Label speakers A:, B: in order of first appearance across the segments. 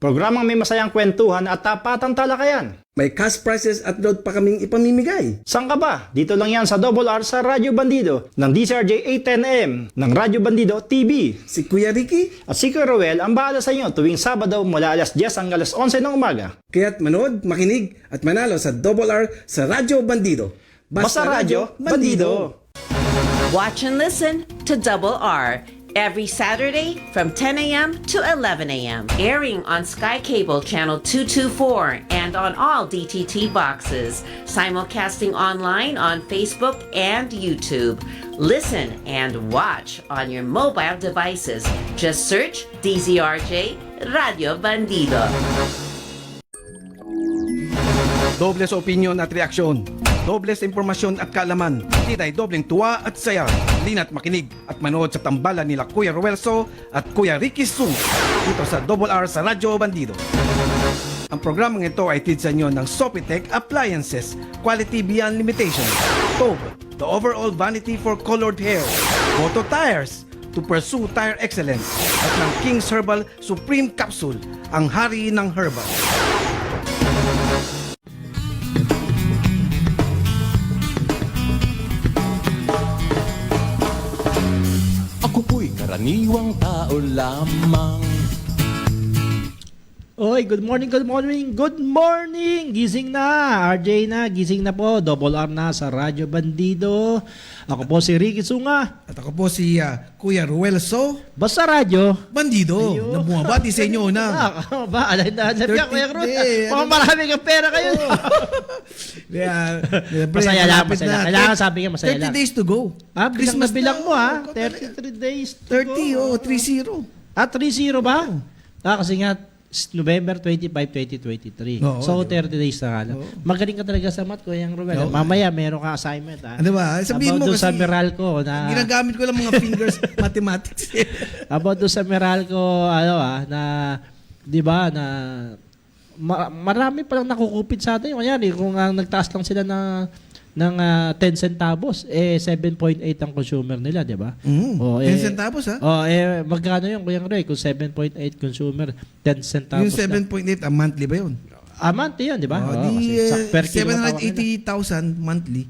A: Programang may masayang kwentuhan at tapatang talakayan.
B: May cash prizes at load pa kaming ipamimigay.
A: Saan ka ba? Dito lang yan sa Double R sa Radyo Bandido ng DCRJ 810M ng Radyo Bandido TV.
B: Si Kuya Ricky,
A: At si Kuya Ruel ang bahala sa inyo tuwing Sabado mula alas 10 hanggang alas 11 ng umaga.
B: kaya't manood, makinig at manalo sa Double R sa Radyo Bandido.
A: Basta Radyo Bandido.
C: Watch and listen to Double R every Saturday from 10 a.m. to 11 a.m. Airing on Sky Cable Channel 224 and on all DTT boxes. Simulcasting online on Facebook and YouTube. Listen and watch on your mobile devices. Just search DZRJ Radio Bandido.
B: Dobles opinion at reaksyon. Dobles impormasyon at kaalaman. Titay dobleng tuwa at saya. Lina't makinig at manood sa tambalan nila Kuya Ruelso at Kuya Ricky Su dito sa Double R sa Radyo Bandido. Ang programang ito ay tid sa inyo ng Sopitech Appliances, Quality Beyond Limitation. Tobe, the overall vanity for colored hair. Moto Tires, to pursue tire excellence. At ng King's Herbal Supreme Capsule, ang hari ng herbal.
D: Ako po'y karaniwang tao lamang.
E: Oy, good morning, good morning, good morning! Gising na! RJ na, gising na po. Double R na sa Radyo Bandido. Ako po si Ricky Sunga.
F: At ako po si Kuya Ruelso
E: Basta Radyo.
F: Bandido.
E: Ayun.
F: Na bumabati sa inyo na.
E: Ba, alay na ka, Kuya Cruz. Mukhang marami kang pera kayo. Masaya lang, masaya lang. Kailangan sabi nga, masaya
F: 30
E: lang.
F: days to go.
E: Bilang na bilang mo ha.
F: Oh,
E: 33 days to
F: 30,
E: go.
F: 30.
E: 3-0 ba? Kasi nga, November 25, 2023. So, 30 days na nga lang. Magaling ka talaga sa math, Kuya Ruel. Mamaya, meron ka assignment.
F: Ano ba? Sabihin mo
E: About doon
F: kasi,
E: sa Meralco na...
F: ginagamit ko lang mga fingers mathematics.
E: About doon sa Meralco, na... Di ba, na... marami palang nakukupit sa atin. Kanyari, kung nagtaas lang sila ng 10 centavos, 7.8 ang consumer nila, di ba?
F: 10 centavos ha?
E: Magkano yun, Kuya Roy? Kung 7.8 consumer, 10 centavos
F: Yung 7.8, monthly ba yun?
E: monthly yun, di ba?
F: Di
E: Per kilo ang tawag nila.
F: 780,000 monthly.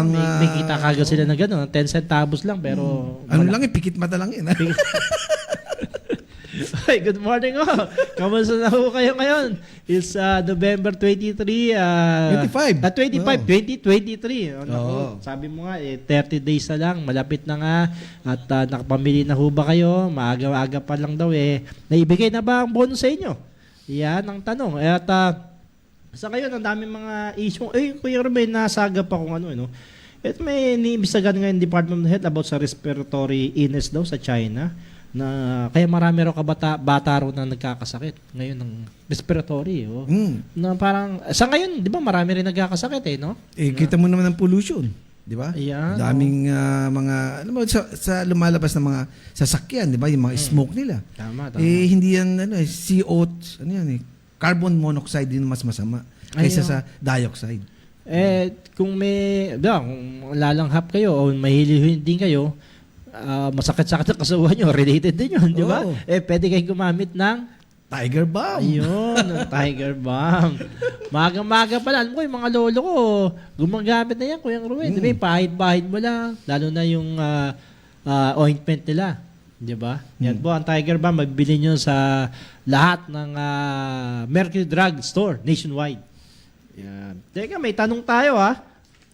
E: May kita kagad sila na gano'n. 10 centavos lang, pero...
F: Ano lang pikit mata lang yun.
E: Hey, good morning Kamusta na ho kayo ngayon? It's November 23
F: 25.
E: 2023. Sabi mo nga 30 days na lang, malapit na nga at nakapamili na ho ba kayo? Maaga-aga pa lang daw naibigay na ba ang bonus sa inyo? Yan ang tanong. At sa ngayon ang daming mga issue. Kuya Ruben, nasagap pa kung ano At may iniimbestigahan ngayon Department of Health about sa respiratory illness daw sa China. Na kaya marami raw bata raw na nagkakasakit ngayon ng respiratory na parang sa ngayon 'di ba marami rin nagkakasakit no?
F: Kita mo naman ang pollution, 'di ba?
E: Ayan,
F: daming mga alam mo sa lumalabas na mga sasakyan, 'di ba? Yung mga smoke nila.
E: Tama.
F: Hindi yan CO, carbon monoxide din mas masama kaysa sa dioxide.
E: Kung kung lalanghap kayo o mahilig din kayo, masakit-sakit ang kasawa nyo, related din yun, di ba? Pwede kayong gumamit ng
F: Tiger Balm.
E: Ayun, Tiger Balm. Maga-maga pala. Alam ko, yung mga lolo ko, gumagamit na yan, Kuya Ruben. Di ba, pahid-pahid mo lang. Lalo na yung ointment nila. Di ba? Yan po, ang Tiger Balm, magbili nyo sa lahat ng Mercury Drug Store nationwide. Yan. Teka, may tanong tayo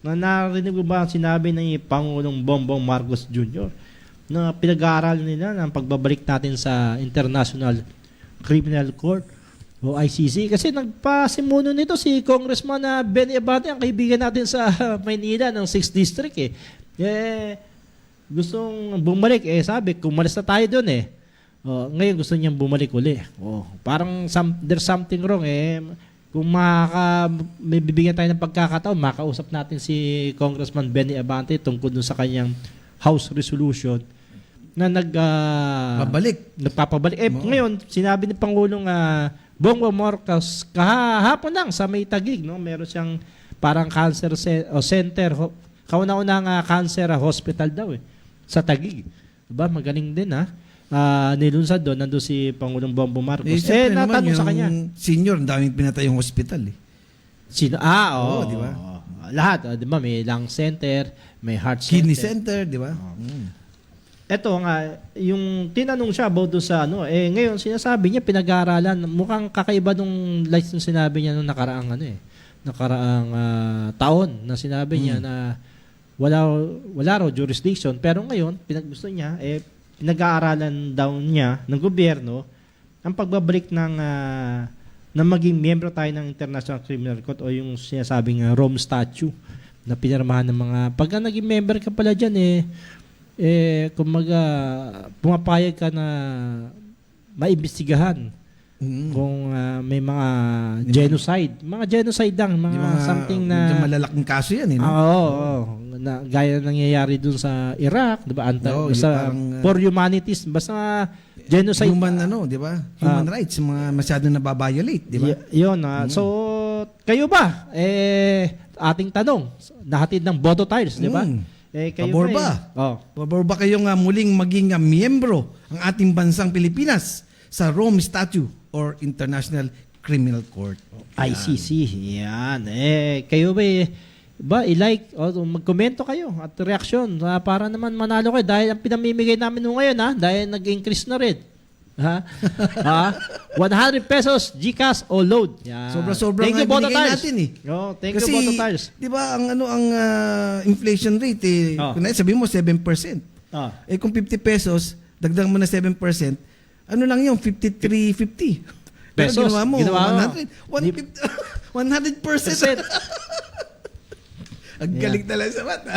E: narinig mo ba ang sinabi ng Pangulong Bongbong Marcos Jr. na pinag-aaral nila ng pagbabalik natin sa International Criminal Court o ICC? Kasi nagpasimuno nito si Congressman Benny Abante, ang kaibigan natin sa Maynila ng 6th District gustong bumalik. Sabi, kumalis na tayo doon ngayon gusto niyang bumalik uli. Parang there's something wrong Kung may bibigyan tayo ng pagkakataon, makausap natin si Congressman Benny Abante tungkol dun sa kanyang House Resolution na nagpapabalik. Ngayon, sinabi ni Pangulong Bongbong Marcos kahapon lang sa May Taguig, meron siyang parang cancer center, kauna-unang cancer hospital daw sa Taguig. Diba? Magaling din nilunsad doon, nandun si Pangulong Bongbong Marcos.
F: siyempre naman,
E: natanong sa kanya.
F: Senior, ang daming pinatay yung hospital eh.
E: Sino?
F: Oo, di ba?
E: Lahat, di ba? May lung center, may heart center.
F: Kidney center, di ba?
E: Eto nga, yung tinanong siya about doon sa ngayon sinasabi niya pinag-aaralan, mukhang kakaiba nung lights nung sinabi niya nung nakaraang taon na sinabi niya na wala raw jurisdiction, pero ngayon pinaggusto niya pinag-aaralan daw niya ng gobyerno ang pagbabalik ng maging miyembro tayo ng International Criminal Court o yung sinasabing Rome Statute na pinirmahan ng mga pagka naging member ka pala diyan kumaga pumapayag ka na maimbestigahan kung may mga genocide lang, mga something na
F: medyo malalaking kaso yan eh. No?
E: Oo, na gaya ng nangyayari dun sa Iraq, 'di ba? Basta for humanities, basta genocide.
F: Di ba? Human rights, mga masyado nababiolate, di ba?
E: Yun. So, kayo ba? Ating tanong, nahatid ng boto tiles, di ba? Kayo
F: Pabor ba? Pabor ba kayong muling maging miyembro ang ating bansang Pilipinas sa Rome Statute or International Criminal Court?
E: ICC. Yan. Kayo ba i-like o magkomento kayo at reaksyon para naman manalo kayo dahil ang pinamimigay namin ngayon dahil nag-increase na rin. 100 pesos GCash o load. Yan.
F: Sobra-sobra
E: Thank you,
F: nga
E: Boto
F: binigay
E: Tiles.
F: natin eh.
E: Thank
F: Kasi,
E: you, Boto Tiles.
F: di ba, ang inflation rate sabi mo 7%. Kung 50 pesos, dagdag mo na 7%, ano lang yung 53.50. Pero
E: Pesos.
F: ginawa mo
E: 100.
F: 100%. Ang galing talaga sa mata.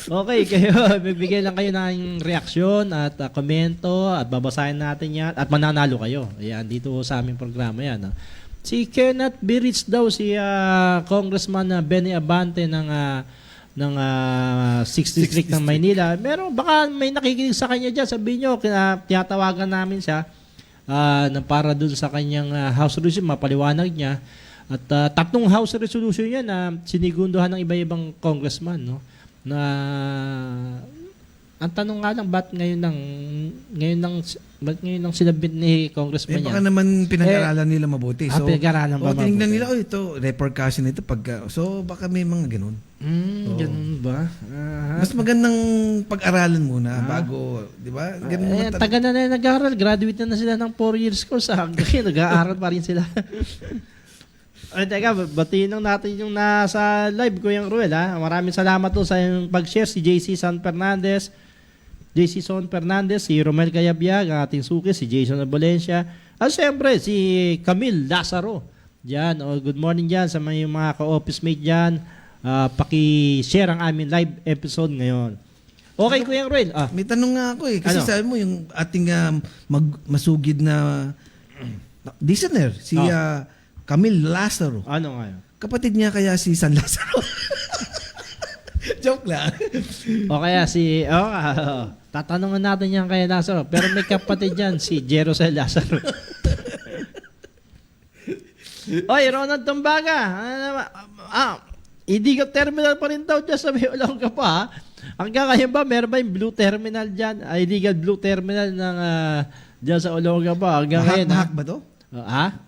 E: Okay, kayo, bibigyan lang kayo ng reaksyon at komento at babasahin natin yan at mananalo kayo. Ayan, dito sa aming programa yan. Si Kenneth Birich daw, si Congressman Benny Abante ng 6th District ng Maynila. Baka may nakikinig sa kanya dyan. Sabihin nyo, tinatawagan namin siya na para dun sa kanyang House Resolution, mapaliwanag niya. At 3 House Resolution yan na sinigunduhan ng iba-ibang congressman, no? Na ang tanong nga lang ba't ngayon sinabit ni congressman
F: baka
E: yan?
F: naman pinag-aralan nila mabuti. So,
E: pinag-aralan ba
F: tinignan
E: mabuti?
F: nila, ito, repercussion ito so baka may mga ganun.
E: Ganun ba?
F: Mas magandang pag-aralan muna bago, di ba? Ganun
E: taga na nag-aaral, graduate na sila ng 4 years course, hanggang nag-aaral pa rin sila. Ay, teka, batiin lang natin yung nasa live, Kuya Ruel, Maraming salamat po sa yung pag-share. Si JC Son Fernandez, si Romel Cayabyag, ang ating suki, si Jason Valencia, at siyempre, si Camille Lazaro. Diyan, good morning dyan sa mga ka-office mate dyan. Paki-share ang aming live episode ngayon. Okay, Kuya Ruel.
F: May tanong nga ako kasi sabi mo yung ating masugid na listener, si Camille Lazaro.
E: Ano nga yun?
F: Kapatid niya kaya si San Lazaro. Joke lang.
E: O kaya tatanungan natin yan kay Lazaro. Pero may kapatid yan, si Jerosel Lazaro. Oy, Ronald Tumbaga. Iligaw terminal pa rin daw dyan sa Olonga pa. Hanggang ngayon ba, meron ba yung blue terminal dyan? Illegal blue terminal ng dyan sa Olonga pa. Hanggang ngayon.
F: Bahak ba to?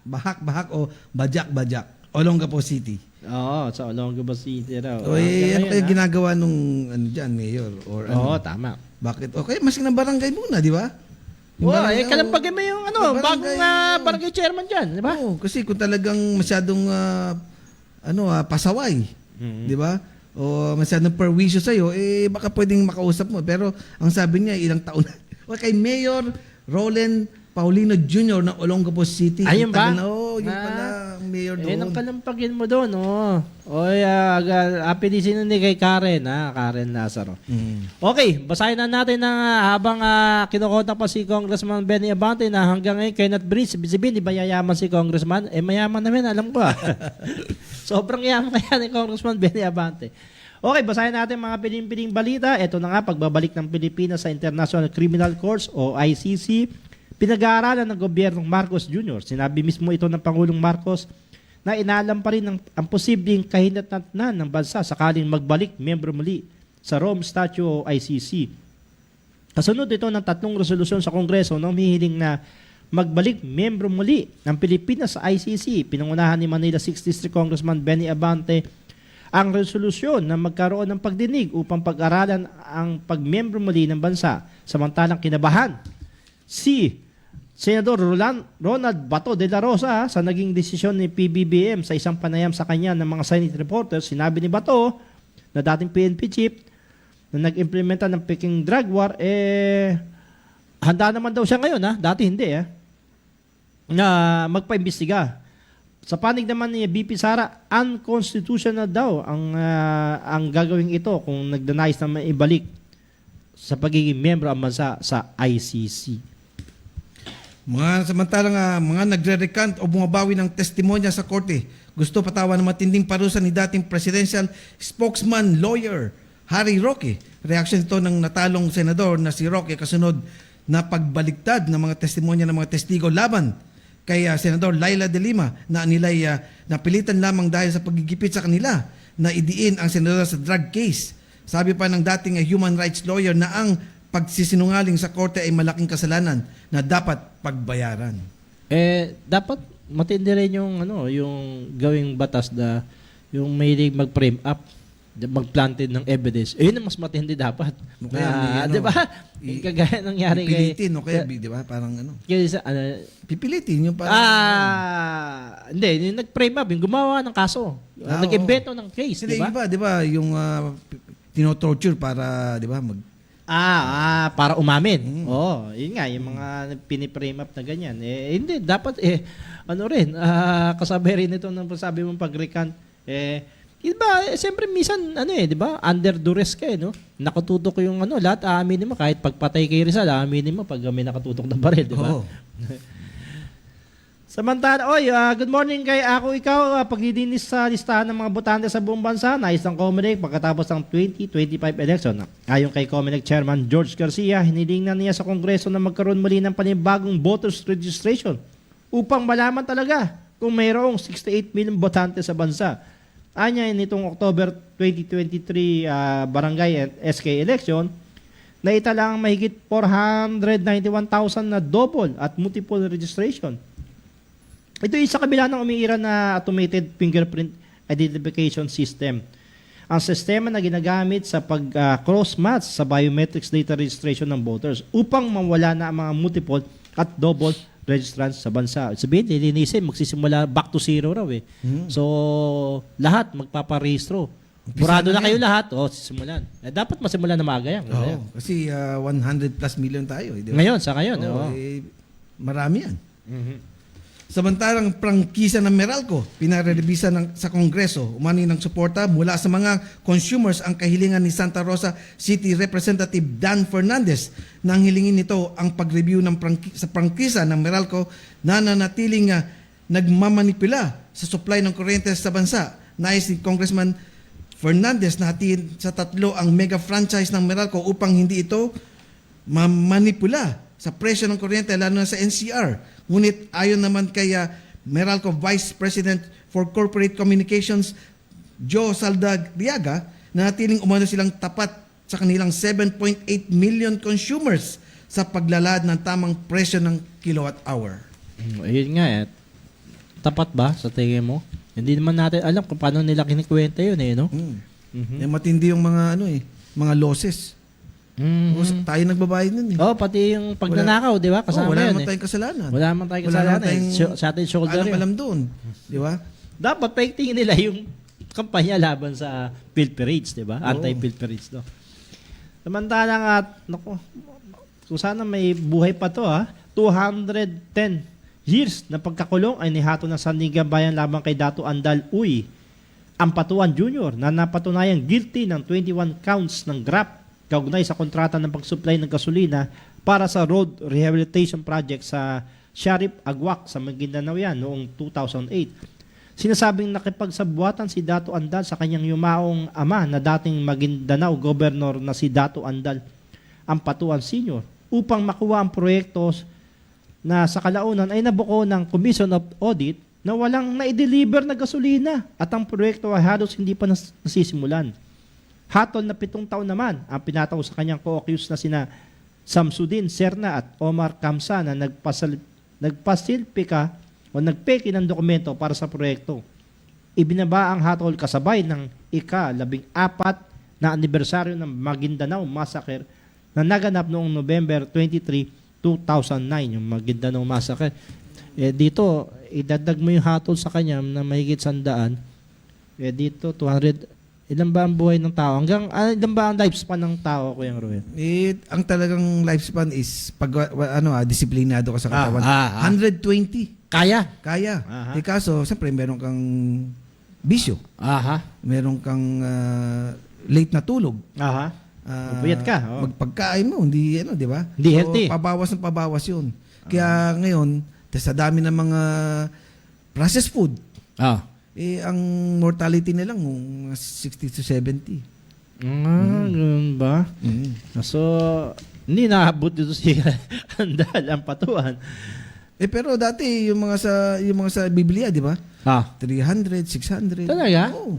F: Bahak o Bajak. Olongapo City.
E: Oo, sa Olongapo City raw.
F: Ano kaya ginagawa nung dyan, mayor? Or
E: Oo, tama.
F: Bakit? Okay, mas na barangay muna, di ba?
E: Kalampagin mo yung bagong barangay chairman dyan, di ba?
F: Oo, kasi kung talagang masyadong pasaway, di ba? O masyadong perwisyo sa'yo, baka pwedeng makausap mo. Pero ang sabi niya, ilang taon na. Kay Mayor Roland Paulino Jr. ng Olongapo City.
E: Ayun ba?
F: Yun pala ang mayor doon.
E: Nang kalampagin mo doon, apelisin ni kay Karen, Karen Lazaro. Okay, basahin na natin habang kinukontak pa si Congressman Benny Abante na hanggang ngayon Kenneth Birich, sabihin, di ba yayaman si Congressman? Mayaman namin, alam ko. Sobrang yaman kaya ni Congressman Benny Abante. Okay, basahin natin mga piling-piling balita. Ito na nga, pagbabalik ng Pilipinas sa International Criminal Court o ICC. Pinag-aaralan ng gobyernong Marcos Jr. Sinabi mismo ito ng Pangulong Marcos na inaalam pa rin ang posibleng kahinatnan ng bansa sakaling magbalik miyembro muli sa Rome Statute o ICC. Kasunod ito ng 3 resolusyon sa Kongreso na humihiling na magbalik miyembro muli ng Pilipinas sa ICC. Pinangunahan ni Manila 6th District Congressman Benny Abante ang resolusyon na magkaroon ng pagdinig upang pag-aralan ang pagmiyembro muli ng bansa. Samantalang kinabahan si Senador Ronald Bato de la Rosa sa naging desisyon ni PBBM sa isang panayam sa kanya ng mga Senate reporters. Sinabi ni Bato na dating PNP chief na nag-implementa ng Peking drug war, handa naman daw siya ngayon, dati hindi, na magpaimbestiga. Sa panig naman ni BP Sara, unconstitutional daw ang gagawing ito kung nagdanais na maibalik sa pagiging miyembro ang bansa sa ICC.
F: Samantalang mga nagre-recant o bumabawi ng testimonya sa korte, gusto patawan ng matinding parusa ni dating presidential spokesman lawyer Harry Roque. Reaksyon ito ng natalong senador na si Roque kasunod na pagbaliktad ng mga testimonya ng mga testigo laban kay Senador Laila de Lima na nilay napilitan lamang dahil sa paggigipit sa kanila na idiin ang senador sa drug case. Sabi pa ng dating human rights lawyer na ang pagsisinungaling sa korte ay malaking kasalanan na dapat pagbayaran.
E: Dapat matindi rin yung gawing batas na yung may mag-frame up, mag-planted ng evidence. Yun ang mas matindi dapat. Di ba? Kagaya nangyari kay...
F: Pipilitin, o kaya, di ba? Parang pipilitin yung parang...
E: Hindi, yung nag-frame up, yung gumawa ng kaso. Nag-invento ng case, di ba?
F: Di ba? Yung tinotorture para, di ba,
E: para umamin. Yun nga, yung mga piniprame up na ganyan. Hindi, dapat, kasabay rin ito ng sabi mong pag-recant, diba, siyempre minsan, di ba, under duress ka, no? Nakatutok yung lahat aaminin mo, kahit pagpatay kay Rizal, aaminin mo pag may nakatutok ng baril, di ba? Samantala, good morning kay Ako Ikaw, paglilinis sa listahan ng mga botante sa buong bansa, nais ng COMELEC pagkatapos ng 2025 election. Ayon kay COMELEC Chairman George Garcia, hiniling na niya sa Kongreso na magkaroon muli ng panibagong voters registration upang malaman talaga kung mayroong 68 million botante sa bansa. Anya nitong October 2023 barangay at SK election, naitala ang mahigit 491,000 na double at multiple registration. Ito ay sa kabila ng umiira na automated fingerprint identification system. Ang sistema na ginagamit sa pag-cross-match sa biometrics data registration ng voters upang mawala na ang mga multiple at double registrants sa bansa. Sabihin, lilinisin, magsisimula back to zero raw eh. So, lahat magpaparehistro. Burado na kayo lahat, sisimulan. Dapat masimulan na maaga yan.
F: Kasi 100 plus million tayo. Di ba?
E: Ngayon,
F: Marami yan. Samantalang prangkisa ng Meralco, pinarelibisa sa Kongreso, umani ng suporta mula sa mga consumers ang kahilingan ni Santa Rosa City Representative Dan Fernandez. Nang hilingin nito ang pag-review sa prangkisa ng Meralco na nanatiling nagmamanipula sa supply ng kuryente sa bansa. Nais ni Congressman Fernandez na hatiin sa 3 ang mega franchise ng Meralco upang hindi ito mamanipula sa presyo ng kuryente lalo na sa NCR. Ngunit ayon naman kay Meralco Vice President for Corporate Communications Joe Saldagriaga, na natiling umano silang tapat sa kanilang 7.8 million consumers sa paglalad ng tamang presyo ng kilowatt hour.
E: Ayun nga tapat ba sa tingin mo? Hindi naman natin alam kung paano nila kinikwenta yun no?
F: Matindi yung mga mga losses. Tayo nagbabayad nun
E: pati yung pagnanakaw, di ba? Kasama
F: wala
E: yan
F: naman tayong kasalanan.
E: Wala naman tayong kasalanan. Sa ating shoulder yun.
F: Alam doon. Di ba?
E: Dapat paigtingin nila yung kampanya laban sa pilferage, di ba? Anti-pilferage, no? Samantalang kung sana may buhay pa to, 210 years na pagkakulong ay nihato ng Sandigan Bayan laban kay Dato Andal Uy Ampatuan Jr. na napatunayang guilty ng 21 counts ng graft kaugnay sa kontrata ng pag-supply ng gasolina para sa road rehabilitation project sa Sharif Agwak sa Maguindanao yan noong 2008. Sinasabing nakipagsabuatan si Dato Andal sa kanyang yumaong ama na dating Maguindanao Governor na si Dato Andal Ampatuan Sr. upang makuha ang proyekto na sa kalaunan ay nabuko ng Commission of Audit na walang na-deliver na gasolina at ang proyekto ay halos hindi pa nasisimulan. Hatol na 7 taon naman ang pinataw sa kanyang co-accused na sina Samsudin Serna at Omar Kamsa na nagpasilpika o nagpeki ng dokumento para sa proyekto. Ibinaba ang hatol kasabay ng ika-14 na anibersaryo ng Maguindanao Massacre na naganap noong November 23, 2009, yung Maguindanao Massacre. Dito, idagdag mo yung hatol sa kanya na mahigit 100. Dito, 200. Ilan ba ang buhay ng tao? Ilan ba ang lifespan ng tao, Kuya Ruel?
F: Ang talagang lifespan is pag disiplinado ka sa katawan. 120.
E: Kaya?
F: Kaya.
E: Aha.
F: Kaso, siyempre, meron kang bisyo.
E: Aha.
F: Meron kang late na tulog.
E: Aha. Puyat ka. Oh.
F: Magpagkain mo, hindi, di ba?
E: Hindi healthy.
F: Pabawas yun. Kaya ngayon, sa dami ng mga processed food, ang mortality nilang 60 to 70.
E: Ganun ba? So, hindi naabot dito si Andal, ang patuan.
F: Pero dati, yung mga sa Biblia, di ba? 300, 600.
E: Talaga?
F: Oo.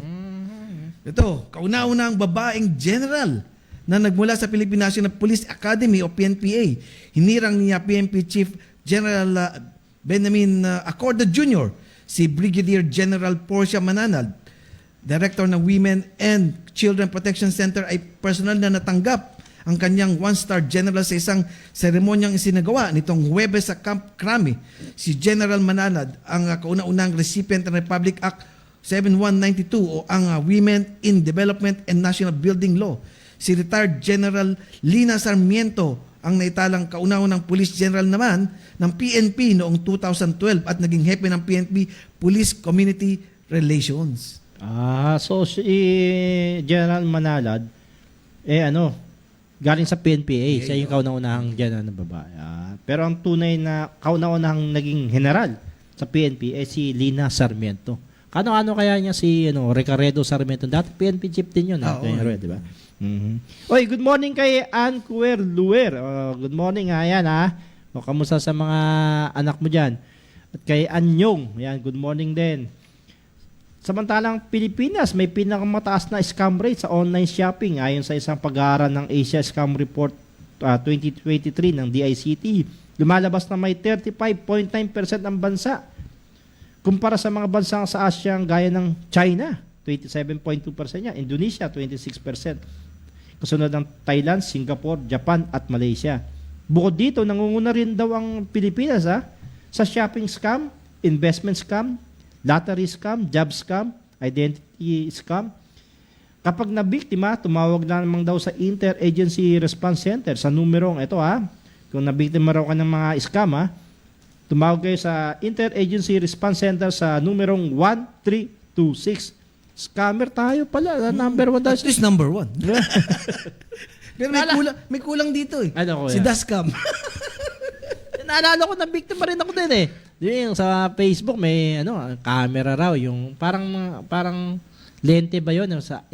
F: Ito, kauna-unang babaeng general na nagmula sa Philippine National Police Academy o PNPA. Hinirang niya PNP Chief General Benjamin Acorda Jr., si Brigadier General Portia Mananal, Director ng Women and Children Protection Center, ay personal na natanggap ang kanyang one-star general sa isang seremonyang isinagawa nitong Huwebes sa Camp Crame. Si General Mananal ang kauna-unang recipient ng Republic Act 7192 o ang Women in Development and National Building Law. Si retired General Lina Sarmiento ang naitalang kauna-unang Police General naman ng PNP noong 2012 at naging hepe ng PNP Police Community Relations.
E: So si General Manalad, galing sa PNPA. Siya yung kauna-unahang general na babae. Pero ang tunay na kauna-unahang naging general sa PNP si Lina Sarmiento. Kano-ano kaya niya si Ricardo Sarmiento? Dati PNP chief din yun. Di ba? Oy, good morning kay Ann Cuer Luer. Good morning, ayan O, kamusta sa mga anak mo dyan? At kay Anyong, ayan, good morning din. Samantalang Pilipinas, may pinakamataas na scam rate sa online shopping ayon sa isang pag-aaral ng Asia Scam Report 2023 ng DICT. Lumalabas na may 35.9% ang bansa kumpara sa mga bansang sa Asia gaya ng China, 27.2% niya, Indonesia, 26%. Kasunod ng Thailand, Singapore, Japan at Malaysia. Bukod dito, nangunguna rin daw ang Pilipinas sa shopping scam, investment scam, lottery scam, job scam, identity scam. Kapag nabiktima, tumawag na naman daw sa Interagency Response Center sa numerong ito Kung nabiktima raw ka ng mga scam tumawag kayo sa Interagency Response Center sa numerong 1326. Scammer tayo pala. Number 1 daw.
F: At least number 1. Pero may kulang dito eh.
E: Ano ko
F: Si
E: yan?
F: Dashcam.
E: Naalala ko na biktima rin ako din Yung sa Facebook may camera raw yung parang lente ba yun sa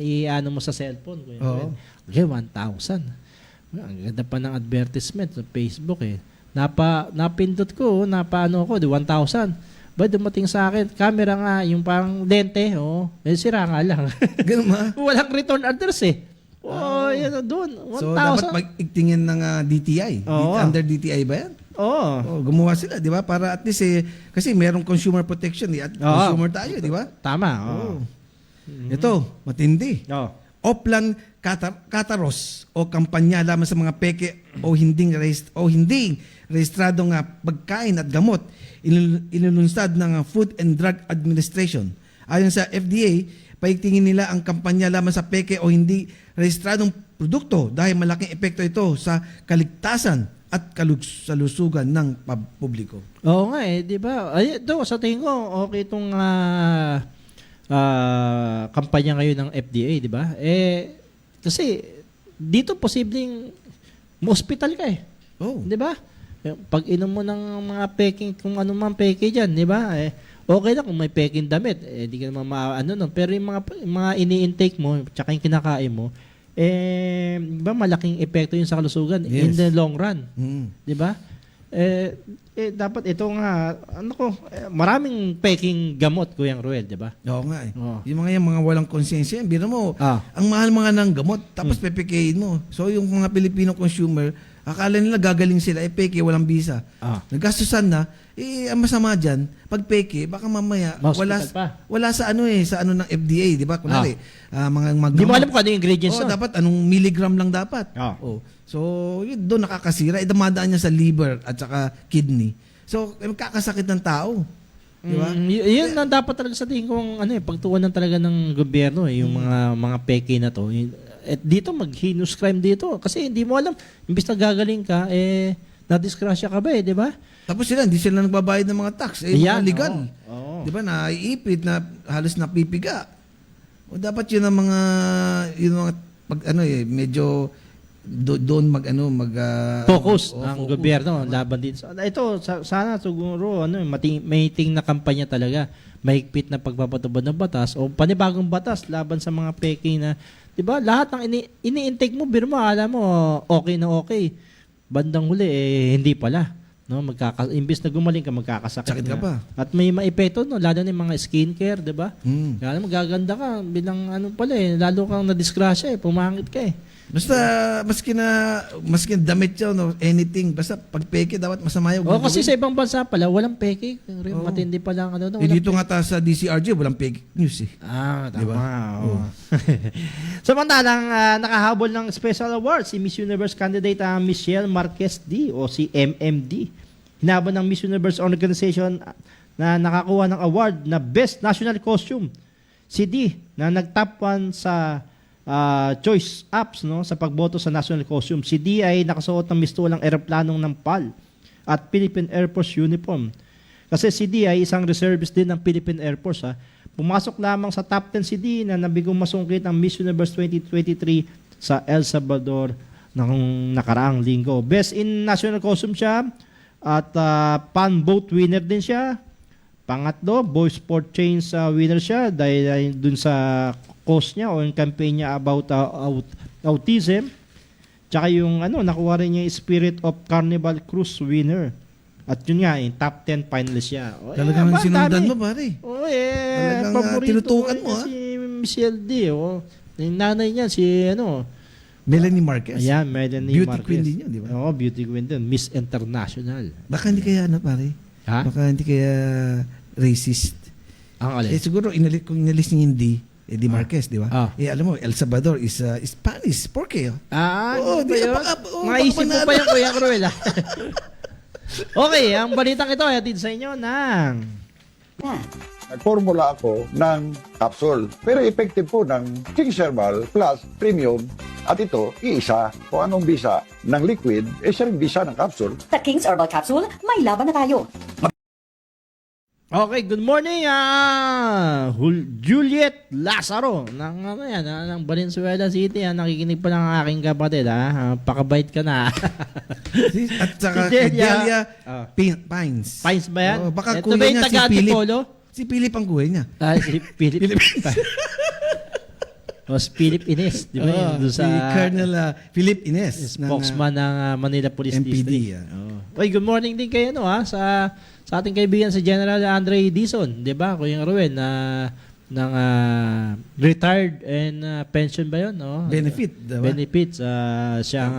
E: mo sa cellphone ko.
F: Oo.
E: Okay, 1,000. Ang ganda pa ng advertisement sa Facebook napindot ko, ko, 1,000. Ba dumating sa akin, camera nga, yung parang lente, sira nga lang.
F: Ganun ba?
E: Walang return address yan doon, 1,000.
F: So, dapat mag-igtingin ng DTI.
E: Oo.
F: Under DTI ba yan?
E: Oo.
F: Gumawa sila, di ba? Para at least kasi merong consumer protection at consumer tayo, di ba?
E: Tama.
F: Ito, matindi.
E: Oo.
F: Oplan Kataros o kampanya lamang sa mga peke o hindi rehistradong pagkain at gamot inilunsad ng Food and Drug Administration. Ayon sa FDA, paigtingin nila ang kampanya lamang sa peke o hindi rehistradong produkto dahil malaking epekto ito sa kaligtasan at kalusugan ng publiko.
E: Oo nga di ba? Ito, sa tingin ko, okay itong kampanya ngayon ng FDA, di ba? Kasi dito posibleng ma-hospital ka di ba? Pag inom mo ng mga peking, kung ano man peke dyan, di ba? Okay lang kung may peking damit, di ka naman pero yung mga ini-intake mo, tsaka yung kinakain mo, di ba malaking epekto yun sa kalusugan in the long run. Di ba? Dapat ito nga, maraming peking gamot, Kuyang Ruel, di ba?
F: Oo nga Yung mga walang konsensya, biro mo, ang mahal mga ng gamot, tapos pepekain mo. So yung mga Pilipino consumer, Akala nila gagaling sila, peke, walang visa.
E: Ah.
F: Nagastusan na, ang masama dyan, pag peke, baka mamaya,
E: Ma-hospital pa.
F: wala sa ano ng FDA, di ba? Kunwari, mga
E: Hindi mo alam kung ano yung ingredients
F: Oo,
E: nun.
F: dapat, anong milligram lang dapat.
E: Ah.
F: Oh. So, yun, doon nakakasira. Dumadaan niya sa liver at saka kidney. So, magkakasakit ng tao. Di ba?
E: Yun ang dapat talaga sa tingin kong pagtuunan talaga ng gobyerno yung mga peke na to. At dito mag-heinous crime dito kasi hindi mo alam imbis na gagaling ka na-disgrasya ka ba di ba?
F: Tapos hindi sila nagbabayad ng mga tax.
E: Yan,
F: Mga legal.
E: oo.
F: Di ba? Naiipit na halos napipiga. O dapat yun ang mga medyo doon
E: Focus
F: focus.
E: ang gobyerno laban dito. Ito sana siguro may ting na kampanya talaga. Mahigpit na pagpapatubad ng batas o panibagong batas laban sa mga peking na 'di ba? Lahat ng ini-intake mo, birmo, alam mo okay na okay. Bandang huli hindi pala. No, imbis na gumaling ka magkakasakit
F: Sakit ka pa.
E: At may maepekto lalo na yung mga skincare, 'di ba? Kaya magaganda ka bilang lalo kang na-disgrasya pumangit ka
F: Basta maski damit siya anything basta pag peke dapat masama yung
E: kasi sa ibang bansa pala walang peke. Matindi pa lang
F: dito nga sa DCRG walang fake news
E: tama.
F: Diba?
E: Oo. Samantalang nakahabol ng special award si Miss Universe candidate Michelle Marquez D o si MMD. Hinabol ng Miss Universe organization na nakakuha ng award na Best National Costume. Si D na nag-top 1 sa choice apps sa pagboto sa national costume. Si D ay nakasuot ng mistulang eroplanong ng PAL at Philippine Air Force uniform. Kasi si D ay isang reservist din ng Philippine Air Force. Pumasok lamang sa top 10 si D na nabigong masungkit ang Miss Universe 2023 sa El Salvador ng nakaraang linggo. Best in national costume siya at pan boat winner din siya. Pangatlo, Boy Sport Chains winner siya dahil dun sa cause niya o yung campaign niya about autism. Tsaka yung nakuha rin niya yung Spirit of Carnival Cruise winner. At yun nga, yung top 10 finalist siya.
F: Talagang sinundan mo, pare.
E: Oo,
F: Talagang,
E: paborito
F: tinutukan
E: ko
F: mo,
E: si Michelle D. Yung nanay niya, si
F: Melanie Marquez.
E: Ayan, Melanie
F: Beauty
E: Marquez.
F: queen din yun, di ba?
E: Oo, beauty queen din. Miss International.
F: Baka hindi kaya pare?
E: Ha?
F: Baka hindi kaya racist.
E: Ang alin?
F: Siguro kung inalis niya hindi, Di Marquez, di ba? Alam mo, El Salvador is Spanish. ¿Por qué?
E: Oo, di ba yun? Maisip mo pa yung Kuya Cruel, Okay, ang balitang ito ay atid sa inyo ng...
G: Nagformula ako ng capsule. Pero effective po ng King Herbal Plus Premium. At ito, iisa. Kung anong bisa ng liquid, siya rin bisa ng capsule.
H: Sa King's Herbal Capsule, may laban na tayo.
E: Okay, good morning, Juliet Lazaro ng Valenzuela City. Nakikinig pa lang ang aking kapatid. Pakabait ka na.
F: At saka
E: Si
F: Delia Pines.
E: Pines ba yan?
F: Baka
E: Ito
F: kuya
E: ba yung
F: niya si
E: taga
F: Philip.
E: Antipolo?
F: Si Philip ang kuya niya.
E: Si Philip. Si Philip Ines. Di ba yun? Doon
F: si Colonel Philip Ines.
E: Spokesman ng Manila Police
F: MPD.
E: District. Oy, good morning din kayo sa ating kaibigan si General Andre Dizon, 'di ba? Kuya Ruel ng retired and pension ba 'yon, no?
F: Benefit, diba?
E: Benefits siyang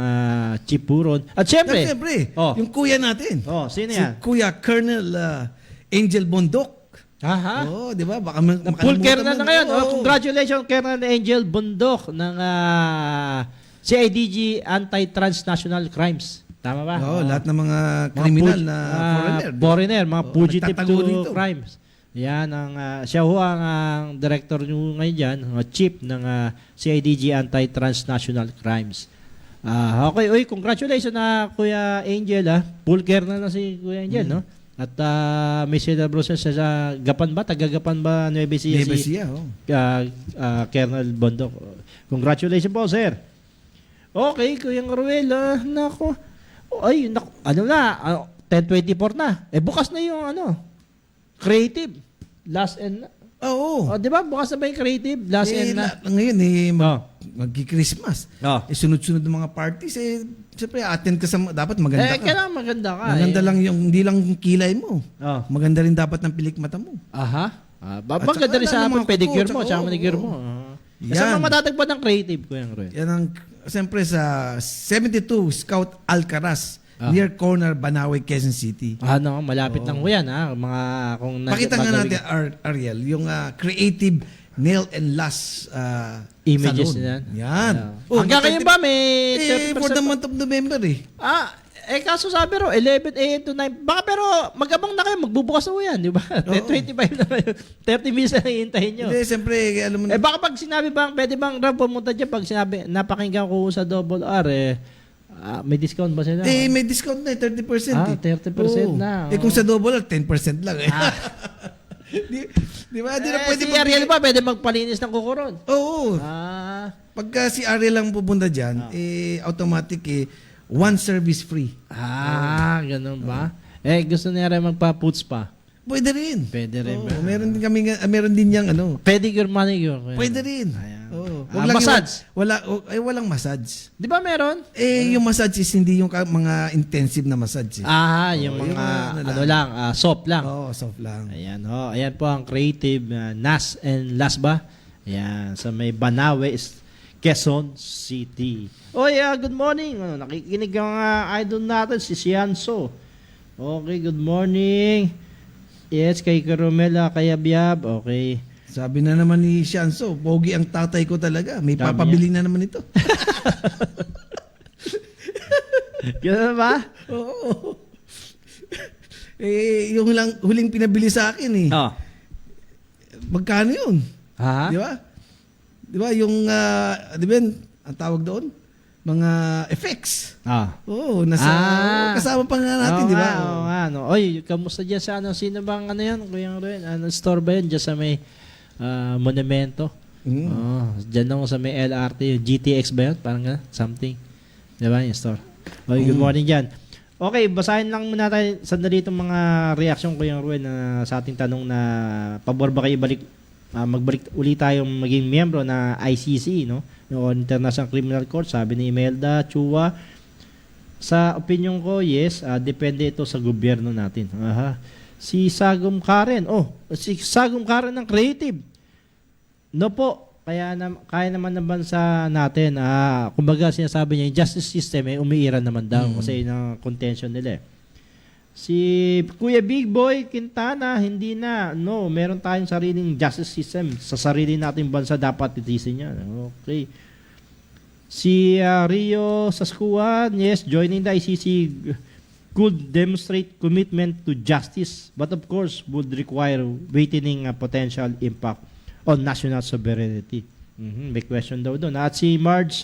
E: chief buron. At syempre,
F: yung kuya natin.
E: Sino
F: si
E: yan?
F: Kuya Colonel Angel Bondok.
E: Aha.
F: Di ba? Baka
E: full colonel na ngayon. Congratulations Colonel Angel Bondok ng CIDG Anti-Transnational Crimes. Tama ba?
F: Lahat ng mga kriminal na
E: foreigner, mga fugitive to
F: nagtatago
E: crimes. Yan siya ang director nyo ngayon dyan, chief ng CIDG Anti-Transnational Crimes. Okay, congratulations na Kuya Angel. Full colonel na si Kuya Angel, no? At may celebration sa Gapan ba? Taga-Gapan ba? Nueva Ecija?
F: Nueva Ecija,
E: Colonel Bondok. Congratulations po, sir. Okay, Kuya Ruel, nako. Ay, nako, 10:24 na. Bukas na yung creative. Last end na.
F: Oo.
E: Di ba? Bukas na ba yung creative? Last end na.
F: Ngayon, magki-Christmas. Sunod-sunod ng mga parties, siyempre, attend ka dapat maganda ka.
E: Kailangan maganda ka.
F: Maganda lang hindi lang kilay mo. Maganda rin dapat ng pilikmata mo.
E: Aha. Maganda rin sa pedicure mo, tsaka manicure mo. Saan mo matatagpuan ng creative, Kuya Ruel?
F: Yan ang siyempre sa 72 Scout Alcaraz near corner Banawe, Quezon City.
E: Ano, malapit lang ko yan, ha? Mga, kung
F: Pakita nga natin, Ariel, yung creative nail and lash
E: images
F: salon.
E: yan.
F: Yan.
E: Hanggang ngayon ba may 30%
F: for the month of November eh.
E: Kaso sabi ro, 11 a.m. to 9. Baka pero mag-abang na kayo, magbubukas na yan, di ba? 10:25 na kayo. 30 minutes na hihintayin nyo.
F: Hindi, siyempre, alam mo
E: Baka pag sinabi bang, pwede bang Rob pumunta dyan, pag sinabi, napakinggan ko sa Double R, may discount ba sila?
F: may discount na 30%.
E: 30% na.
F: Kung sa double R, 10% lang eh. Di ba? Di na pwede
E: si Ariel ba, pwede magpalinis ng kukuron?
F: Oo. Pagka si Ariel lang pupunta dyan, automatic one service free.
E: Ganun ba? Gusto niya rin magpa-puts pa.
F: Pwede rin.
E: Pwede rin ba?
F: Meron din yang
E: Pedicure, manicure.
F: Pwede rin. Oo. Wag lang
E: Massage?
F: Walang massage.
E: Di ba meron?
F: Yung massage is hindi yung mga intensive na massage.
E: Yung mga soft lang.
F: Oo, soft lang.
E: Ayan, ayan po ang creative Nas and Lasba. Ayan, sa may Banawe, Quezon City. Good morning. Nakikinig ang idol natin, si Sianso. Okay, good morning. Yes, kay Carmela, kay Abiab. Okay.
F: Sabi na naman ni Sianso, pogi ang tatay ko talaga. May
E: Dami
F: papabili na naman ito.
E: Gano'n ba?
F: Oo. Yung lang huling pinabili sa akin Magkano yun?
E: Ha?
F: Di ba? Di ba yung, di ba ang tawag doon? Mga effects. Oo, kasama pa nga natin, di ba?
E: Oy, kamusta dyan sa sino bang yan? Kuya Ruel, store ba yun? Dyan sa may monumento. Dyan lang sa may LRT, GTX ba yun? Parang something. Di ba yung store? Good morning dyan. Okay, basahin lang muna tayo sandali itong mga reaction ko yung Ruel na sa ating tanong na pabor ba kayo magbalik ulit tayong maging miyembro na ICC, no? Yung International Criminal Court, sabi ni Imelda Chua. Sa opinion ko, yes, depende ito sa gobyerno natin. Si Sagum Karen, si Sagum Karen ng creative. No po, kaya naman ng bansa natin, kumbaga sinasabi niya, yung justice system umiiran naman daw kasi ng contention nila Si Kuya Big Boy Quintana, hindi na. No, meron tayong sariling justice system. Sa sarili nating bansa dapat titisin yan. Okay. Si Rio Saskuan, yes, joining the ICC could demonstrate commitment to justice, but of course would require weightening potential impact on national sovereignty. May question daw doon. At si Marge,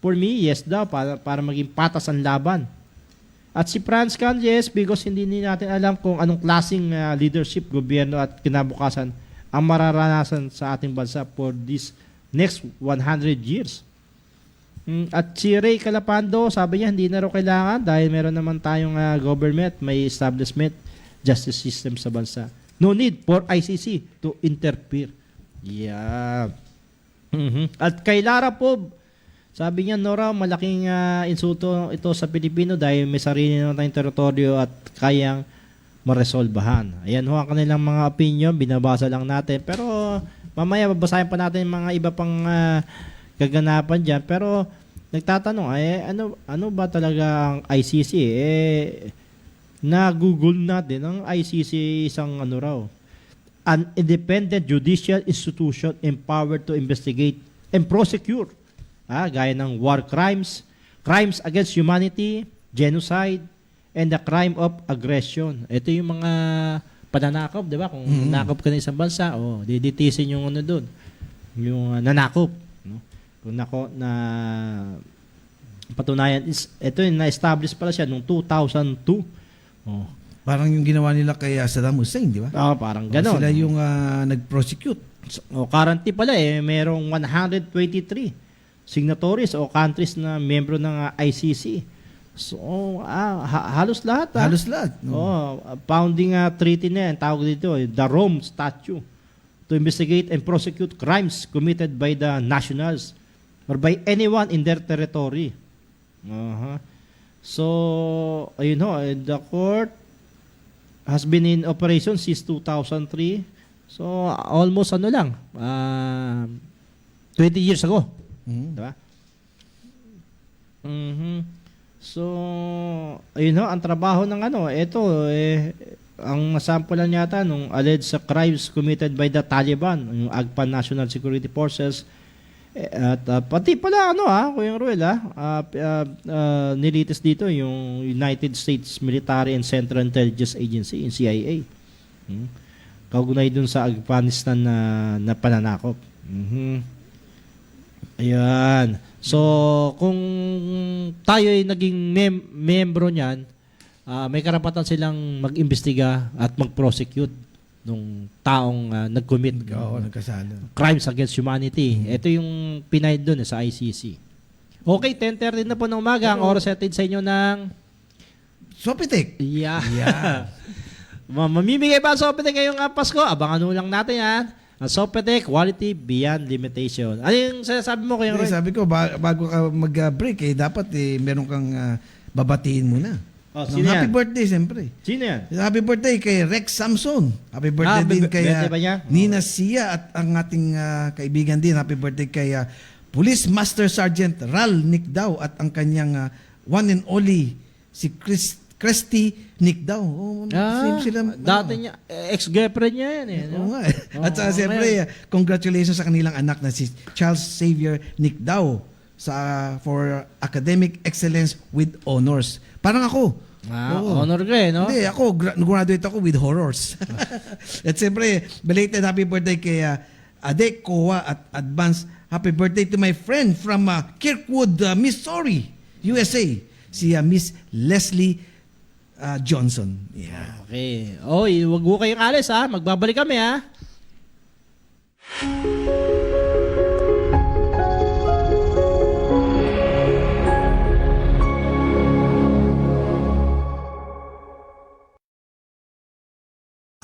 E: for me, yes daw, para maging patas ang laban. At si Franz Can, yes, because hindi natin alam kung anong klaseng leadership, gobyerno at kinabukasan ang mararanasan sa ating bansa for this next 100 years. At si Ray Calapando, sabi niya hindi na raw kailangan dahil meron naman tayong government, may establishment, justice system sa bansa. No need for ICC to interfere. Yeah. At kay Lara Pob, sabi niya, Nora, malaking insulto ito sa Pilipino dahil may sarili naman tayong teritoryo at kayang maresolbahan. Ayan ho ang kanilang mga opinion, binabasa lang natin. Pero mamaya babasahin pa natin mga iba pang kaganapan dyan. Pero nagtatanong, ano ba talaga ang ICC? Na-google natin, ang ICC isang an independent judicial institution empowered to investigate and prosecute gaya ng war crimes, crimes against humanity, genocide, and the crime of aggression. Ito yung mga pananakop, di ba? Kung nanakop ka ng isang bansa, diditisin yung doon. Yung nanakop. No? Kung na patunayan, ito yung na-establish pala siya noong 2002.
F: Parang yung ginawa nila kay Saddam Hussein, di ba?
E: Parang gano'n.
F: Sila yung nag-prosecute.
E: Currently pala, merong 123 signatories o countries na membro ng ICC. So, halos lahat.
F: Halos lahat.
E: Founding treaty na yan, tawag dito, the Rome Statute, to investigate and prosecute crimes committed by the nationals or by anyone in their territory. So, ayun ho, the court has been in operation since 2003. So, almost 20 years ago. Diba? So, ayun ho, ang trabaho ng ang nasampulan yata nung alleged sa crimes committed by the Taliban, yung AGPAN National Security Forces, at pati pala Kuya Ruel nilitis dito yung United States Military and Central Intelligence Agency, yung CIA. Kaugnay dun sa Afghanistan na pananakop. Ayan. So, kung tayo ay naging membro niyan, may karapatan silang mag-imbestiga at mag-prosecute nung taong nag-commit
F: nagkasala.
E: crimes against humanity. Ito yung pinahid doon sa ICC. Okay, 10:30 na po ng umaga. Ang oras natin sa inyo ng
F: Sopitek.
E: Yeah. Mamimigay pa ang Sopitek ngayong Pasko. Abangan nyo lang natin yan. Ang Sopitek, quality beyond limitation. Ano yung sinasabi mo, Kuya Roy?
F: Sabi ko, bago ka mag-break, dapat meron kang babatiin muna.
E: Sino
F: Happy
E: yan?
F: birthday, siyempre.
E: Sino yan?
F: Happy birthday kay Rex Samson. Happy birthday din kay
E: birthday ba niya?
F: Nina Sia at ang ating kaibigan din. Happy birthday kay Police Master Sergeant Ral Nicdao at ang kanyang one and only si Christy Nicdao. Same sila.
E: Dati niya, ex-girlfriend niya yan eh.
F: Oo nga. At siyempre, congratulations sa kanilang anak na si Charles Xavier Nicdao for academic excellence with honors. Parang ako.
E: Honor ka no?
F: Hindi, ako, graduate ako with horrors. At siyempre, belated happy birthday kay Ade Kowa at advance happy birthday to my friend from Kirkwood, Missouri, USA, si Miss Leslie Johnson. Yeah.
E: Okay. Oy, wag mo kayong alis Magbabalik kami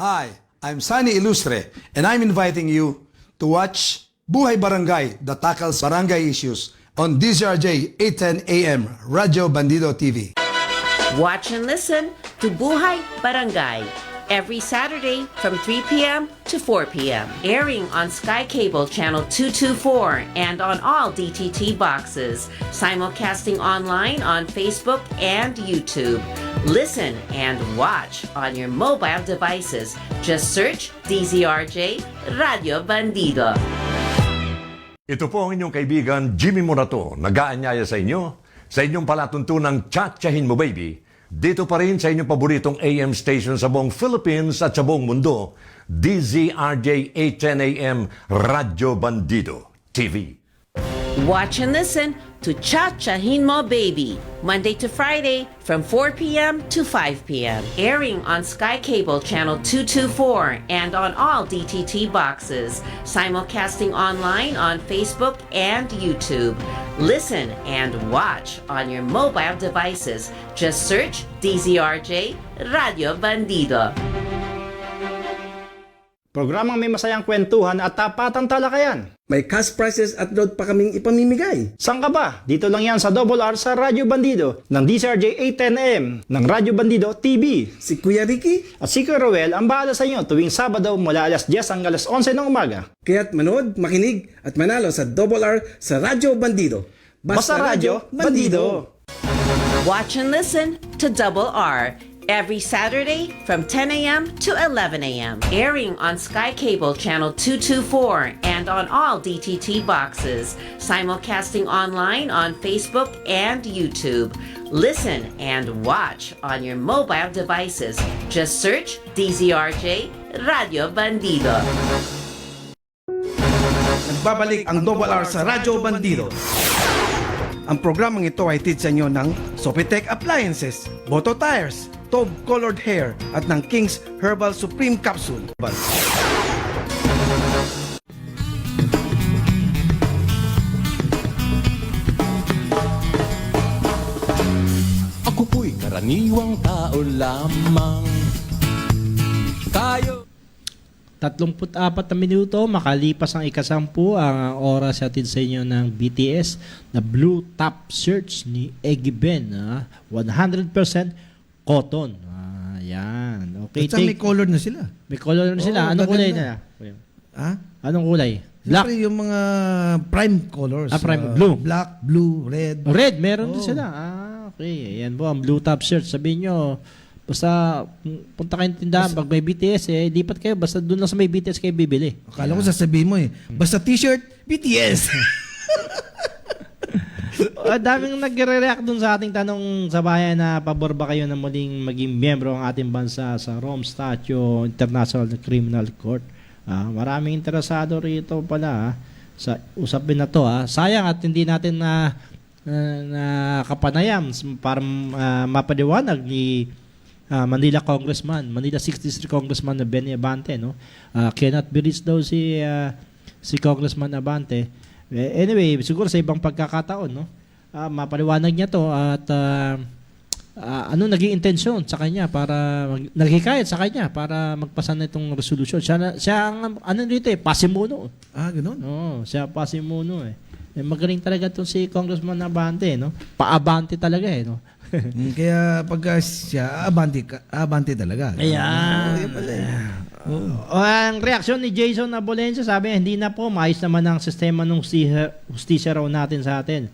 I: Hi, I'm Sunny Ilustre, and I'm inviting you to watch Buhay Barangay that tackles barangay issues on DZRJ 8:10 AM, Radyo Bandido TV.
C: Watch and listen to Buhay Barangay every Saturday from 3 p.m. to 4 p.m. Airing on Sky Cable Channel 224 and on all DTT boxes. Simulcasting online on Facebook and YouTube. Listen and watch on your mobile devices. Just search DZRJ Radio Bandido.
J: Ito po ang inyong kaibigan Jimmy Morato, nag-aanyaya sa inyo sa inyong palatuntunang Tsa-Tsahin Mo Baby. Dito pa rin sa inyong paboritong AM station sa buong Philippines at sa buong mundo, DZRJ 810 AM Radyo Bandido TV.
C: Watch and listen to Cha-Chahin Mo Baby, Monday to Friday from 4 p.m. to 5 p.m. Airing on Sky Cable Channel 224 and on all DTT boxes. Simulcasting online on Facebook and YouTube. Listen and watch on your mobile devices. Just search DZRJ Radio Bandido.
A: Programang may masayang kwentuhan at tapatang talakayan.
B: May cash prizes at load pa kaming ipamimigay.
A: Saan ka ba? Dito lang yan sa Double R sa Radyo Bandido ng DZRJ 810M ng Radyo Bandido TV.
B: Si Kuya Ricky,
A: At si Kuya Roel ang bahala sa inyo tuwing Sabado mula alas 10 hanggang alas 11 ng umaga.
B: kaya't manood, makinig at manalo sa Double R sa Radyo Bandido.
A: Basta Radyo Bandido!
C: Watch and listen to Double R every Saturday from 10 a.m. to 11 a.m. Airing on Sky Cable Channel 224 and on all DTT boxes. Simulcasting online on Facebook and YouTube. Listen and watch on your mobile devices. Just search DZRJ Radio Bandido.
B: Nagbabalik ang Double R sa Radyo Bandido. Ang programang ito ay tid sa inyo ng Sopitec Appliances, Boto Tires, Tob Colored Hair at ng King's Herbal Supreme Capsule.
D: Ako po'y karaniwang tao lamang. Tayo
E: 34 na minuto, makalipas ang ikasampu ang oras natin sa inyo ng BTS na Blue Top Search ni Eggy Ben. 100% cotton. Yan. Okay,
F: At may color na sila.
E: may color na sila.
F: Oo,
E: Anong kulay
F: ganda.
E: na?
F: Ha?
E: Anong kulay? Black.
F: Siyempre, yung mga prime colors.
E: Prime, blue.
F: Black, blue, red.
E: Red, meron din
F: Oh.
E: sila. Okay. Ayan po, ang blue top shirt. Sabihin nyo, basta punta kayo ng tindahan, pag may BTS, lipat kayo. Basta doon lang sa may BTS kayo bibili.
F: Akala ko sasabihin mo basta t-shirt, BTS.
E: Daming nagre-react dun sa ating tanong sa bayan na pabor ba kayo na muling maging miyembro ang ating bansa sa Rome Statute International Criminal Court. Maraming interesado rito pala sa usapin na to. Sayang at hindi natin na kapanayam para mapaliwanag ni Manila 6th District Congressman na Benny Abante, no? Cannot be reached daw si Congressman Abante. Anyway, siguro sa ibang pagkakataon, no? Mapaliwanag niya to at ano naging intensyon sa kanya para naghikayat sa kanya para magpasa na itong resolution. Siya ang ano dito pasimuno.
F: Ganoon.
E: Oo, siya pasimuno magaling talaga itong si Congressman Abante, no? Paabante talaga no.
F: Kaya pag siya abante talaga.
E: Ayan. Ang reaksyon ni Jason Abolencio, sabi hindi na po maayos naman ang sistema ng hustisya raw natin sa atin.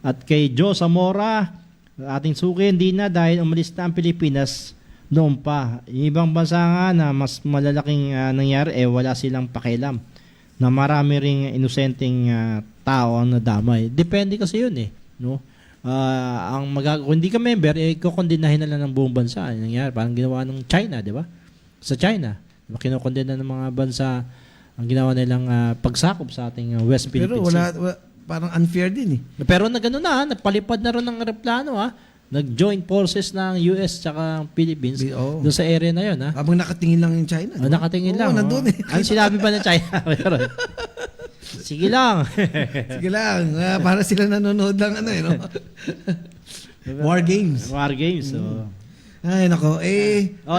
E: At kay Joe Zamora, ating suki, hindi na dahil umalis na ang Pilipinas noon pa. Yung ibang bansa nga na mas malalaking nangyari, wala silang pakialam. Na marami ring inosenteng tao ang nadamay. Depende kasi yun no? Kung hindi ka member, kukondinahin na lang ng buong bansa. Yung nangyari, parang ginawa ng China, di ba? Sa China, kinukondina ng mga bansa ang ginawa nilang pagsakop sa ating West Philippine Sea.
F: Pero parang unfair din
E: Pero nagano na, napalipad na rin ng aeroplano Nag-joint forces ng US tsaka Philippines doon sa area na yun
F: Habang nakatingin lang yung China.
E: Nakatingin lang.
F: Nandun
E: Ano sinabi ba ng China? Sige lang.
F: Sige lang. Para sila nanonood lang no? War Games.
E: War Games.
F: Ay, nako.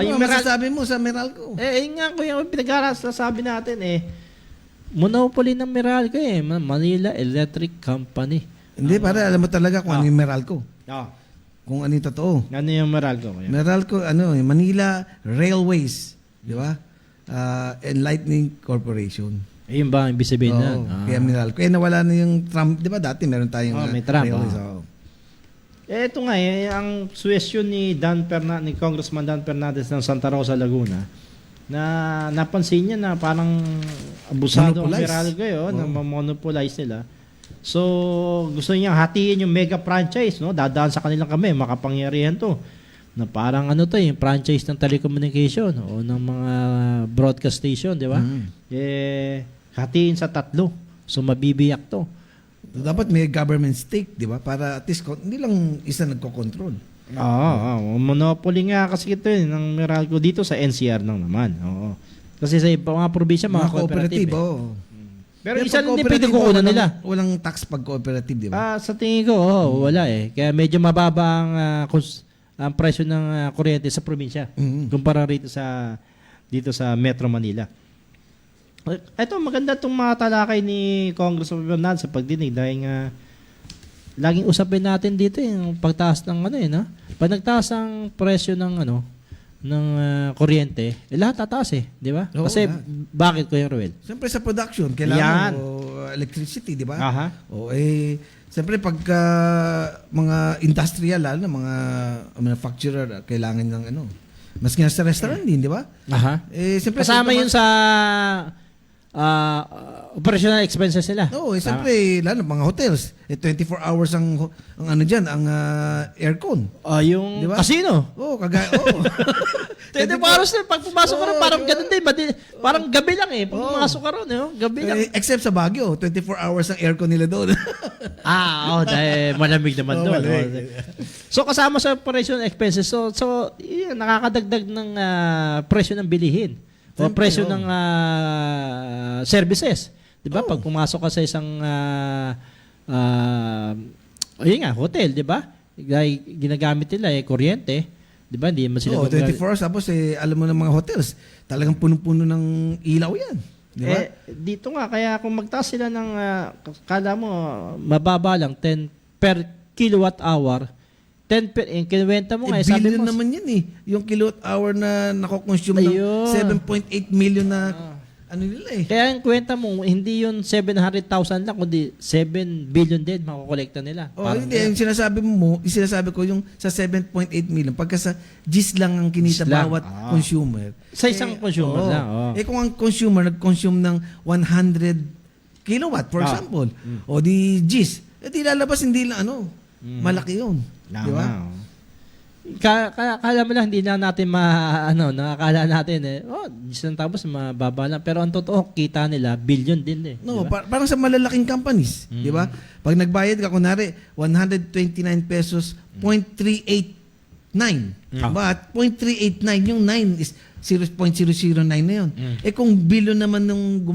E: yung
F: masasabi mo sa Meralco?
E: Nga ko yung pinag-arasabi natin monopoly ng Meralco Manila Electric Company.
F: Hindi, para alam mo talaga kung ano yung Meralco. Kung ano yung totoo.
E: Ano yung Meralco?
F: Meralco, Manila Railways. Di ba? Enlightening Corporation.
E: Ayun ba ang ibig sabihin na?
F: Kaya Meralco. Nawala na yung tram. Di ba dati meron tayong
E: may tram.
F: railways.
E: Ito nga ang suwestyon ni Congressman Dan Fernandez ng Santa Rosa, Laguna na napansin niya na parang abusado ang Meralco na monopolize nila. So, gusto niya hatiin yung mega franchise, no? Dadaan sa kanilang kami, makapangyarihan to. Na parang yung franchise ng telecommunication o ng mga broadcast station, di ba? Hatiin sa 3. So, mabibiyak to.
F: Dapat may government stake, di ba? Para at least, hindi lang isa nagko-control.
E: Monopoly nga kasi ito ng Meralco dito sa NCR lang naman. Kasi sa mga probinsya, mga cooperative. Pero isa lang din pwede kukunan nila.
F: Walang tax pag cooperative, di ba?
E: Sa tingin ko, wala Kaya medyo mababa ang presyo ng kuryente sa probinsya kumpara rito dito sa Metro Manila. Ito, maganda itong mga talakay ni Congressman Fernandez sa pagdinig dahil laging usapin natin dito yung pagtaas ng Pag nagtaas ang presyo ng kuryente, lahat tataas di ba? Kasi bakit, Kuya Ruel?
F: Siyempre sa production, kailangan electricity, di ba? Siyempre pagka mga industrial, mga manufacturer, kailangan ng mas nga sa restaurant din, di ba? Siyempre,
E: kasama yun sa operational expenses nila.
F: Siyempre, lalo mga hotels, 24 hours ang aircon.
E: Yung
F: diba?
E: casino.
F: Kagaya.
E: 24 hours na pag pumasok ka ron, parang ganun din. Parang gabi lang pag pumasok ka ron, gabi lang.
F: Except sa Baguio, 24 hours ang aircon nila doon.
E: Dahil malamig naman doon. So, kasama sa operational expenses, so nakakadagdag ng presyo ng bilihin. O presyo ng services. Di ba? Pag pumasok ka sa isang hotel, di ba? Ginagamit nila kuryente. Di ba? Hindi man sila
F: 24 hours. Tapos alam mo ng mga hotels, talagang punong-puno ng ilaw yan. Di ba?
E: Dito nga, kaya kung magtaas sila ng, kala mo, mababa lang, 10 per kilowatt hour, 10 per, kinuwenta mo sabi
F: billion
E: mo.
F: naman yan Yung kilowatt hour na nako-consume ng 7.8 million na ano nila eh.
E: Kaya yung kwenta mo, hindi yun 700,000 lang, kundi 7 billion din makukolekta nila.
F: Hindi, yung sinasabi ko yung sa 7.8 million, pagka sa GIS lang ang kinita
E: GIS lang.
F: bawat consumer.
E: Sa isang consumer lang.
F: Kung ang consumer nag-consume ng 100 kilowatt, for example, o di GIS, di lalabas hindi lang malaki yun. Di ba?
E: Kala mo lang, hindi na natin nakakala natin tapos mababa lang. Pero ang totoo, kita nila, billion din eh.
F: No,
E: diba?
F: parang sa malalaking companies, di ba? Pag nagbayad ka, kunwari, 129 pesos, 0.389. Diba? At 0.389, yung 9 is 0.009 na yun. Kung billion naman nung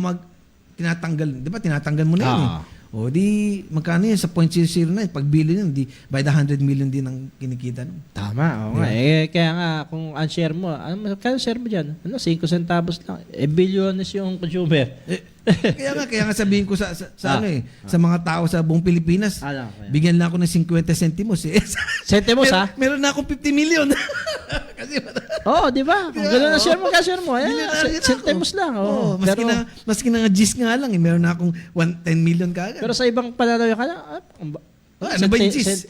F: tinatanggal, di ba? Tinatanggal mo na yun O di, magkano yun sa 0.009? Pag billion yun, di, by the 100 million din ang kinikita nun.
E: Tama, oo nga. Kaya nga, kung share mo, kaya share mo dyan? 5 centavos lang. bilyones yung consumer.
F: Kaya nga sabihin ko sa mga tao sa buong Pilipinas, bigyan lang ako ng 50 centimos eh.
E: Centimos
F: Meron na akong 50 million. Kasi
E: di ba? Kung gano'n na share mo, centimos lang.
F: Maski na nga GIS nga lang, meron na akong 10 million kaagad.
E: Pero sa ibang pananaw ka na,
F: ano ba yung GIS?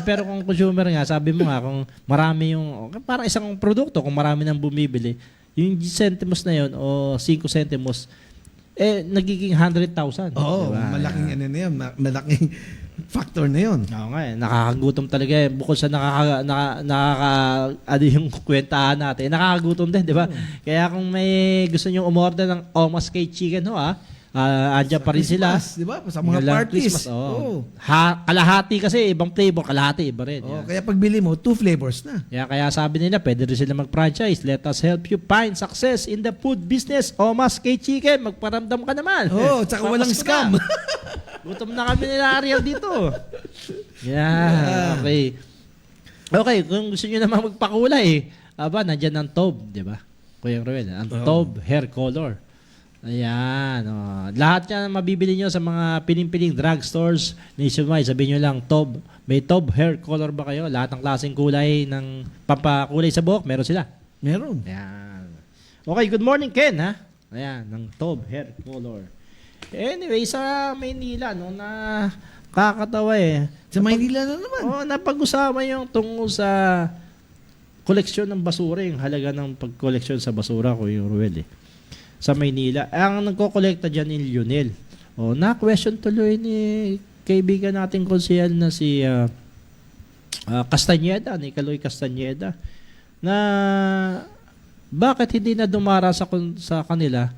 E: Pero kung consumer nga, sabi mo nga, kung marami yung, parang isang produkto, kung marami nang bumibili, yung centimos na yun, o 5 centimos, nagiging 100,000.
F: Oo, diba? Malaking malaking factor na yun.
E: Oo nga nakakagutom talaga bukod sa yung kwentahan natin, nakakagutom din, di ba? Kaya kung may gusto nyo umorder ng Omas Cake Chicken, andyan pa rin sila.
F: Di ba? Sa mga parties.
E: Kalahati kasi, ibang flavor, kalahati, iba rin.
F: Kaya pagbili mo, 2 flavors na.
E: Kaya sabi nila, pwede rin sila mag-franchise. Let us help you find success in the food business. Omas Cake Chicken, magparamdam ka naman.
F: Tsaka walang scam.
E: Gutom na kami nila Ariel dito. Okay. Okay, kung gusto nyo naman magpakulay, nandyan ang Tob, di ba? Kuya Ruel, ang Tob hair color. Ayan. Lahat yan mabibili nyo sa mga piling-piling drugstores nationwide. Sabihin nyo lang, Tob. May Tob hair color ba kayo? Lahat ng klaseng kulay ng pampakulay sa buhok, meron sila.
F: Meron.
E: Ayan. Okay, good morning, Ken, ha? Ayan, ng Tob hair color. Anyway, sa Maynila, kakatawa eh.
F: Sa Maynila na naman.
E: Napag-usapan yung tungkol sa koleksyon ng basura, yung halaga ng pagkoleksyon sa basura ko yung Ruel sa Maynila. Ang nagko-kolekta dyan ni Lionel. Na-question tuloy ni kaibigan nating konsehal na si Castañeda, ni Kaloy Castañeda, na bakit hindi na dumara sa kanila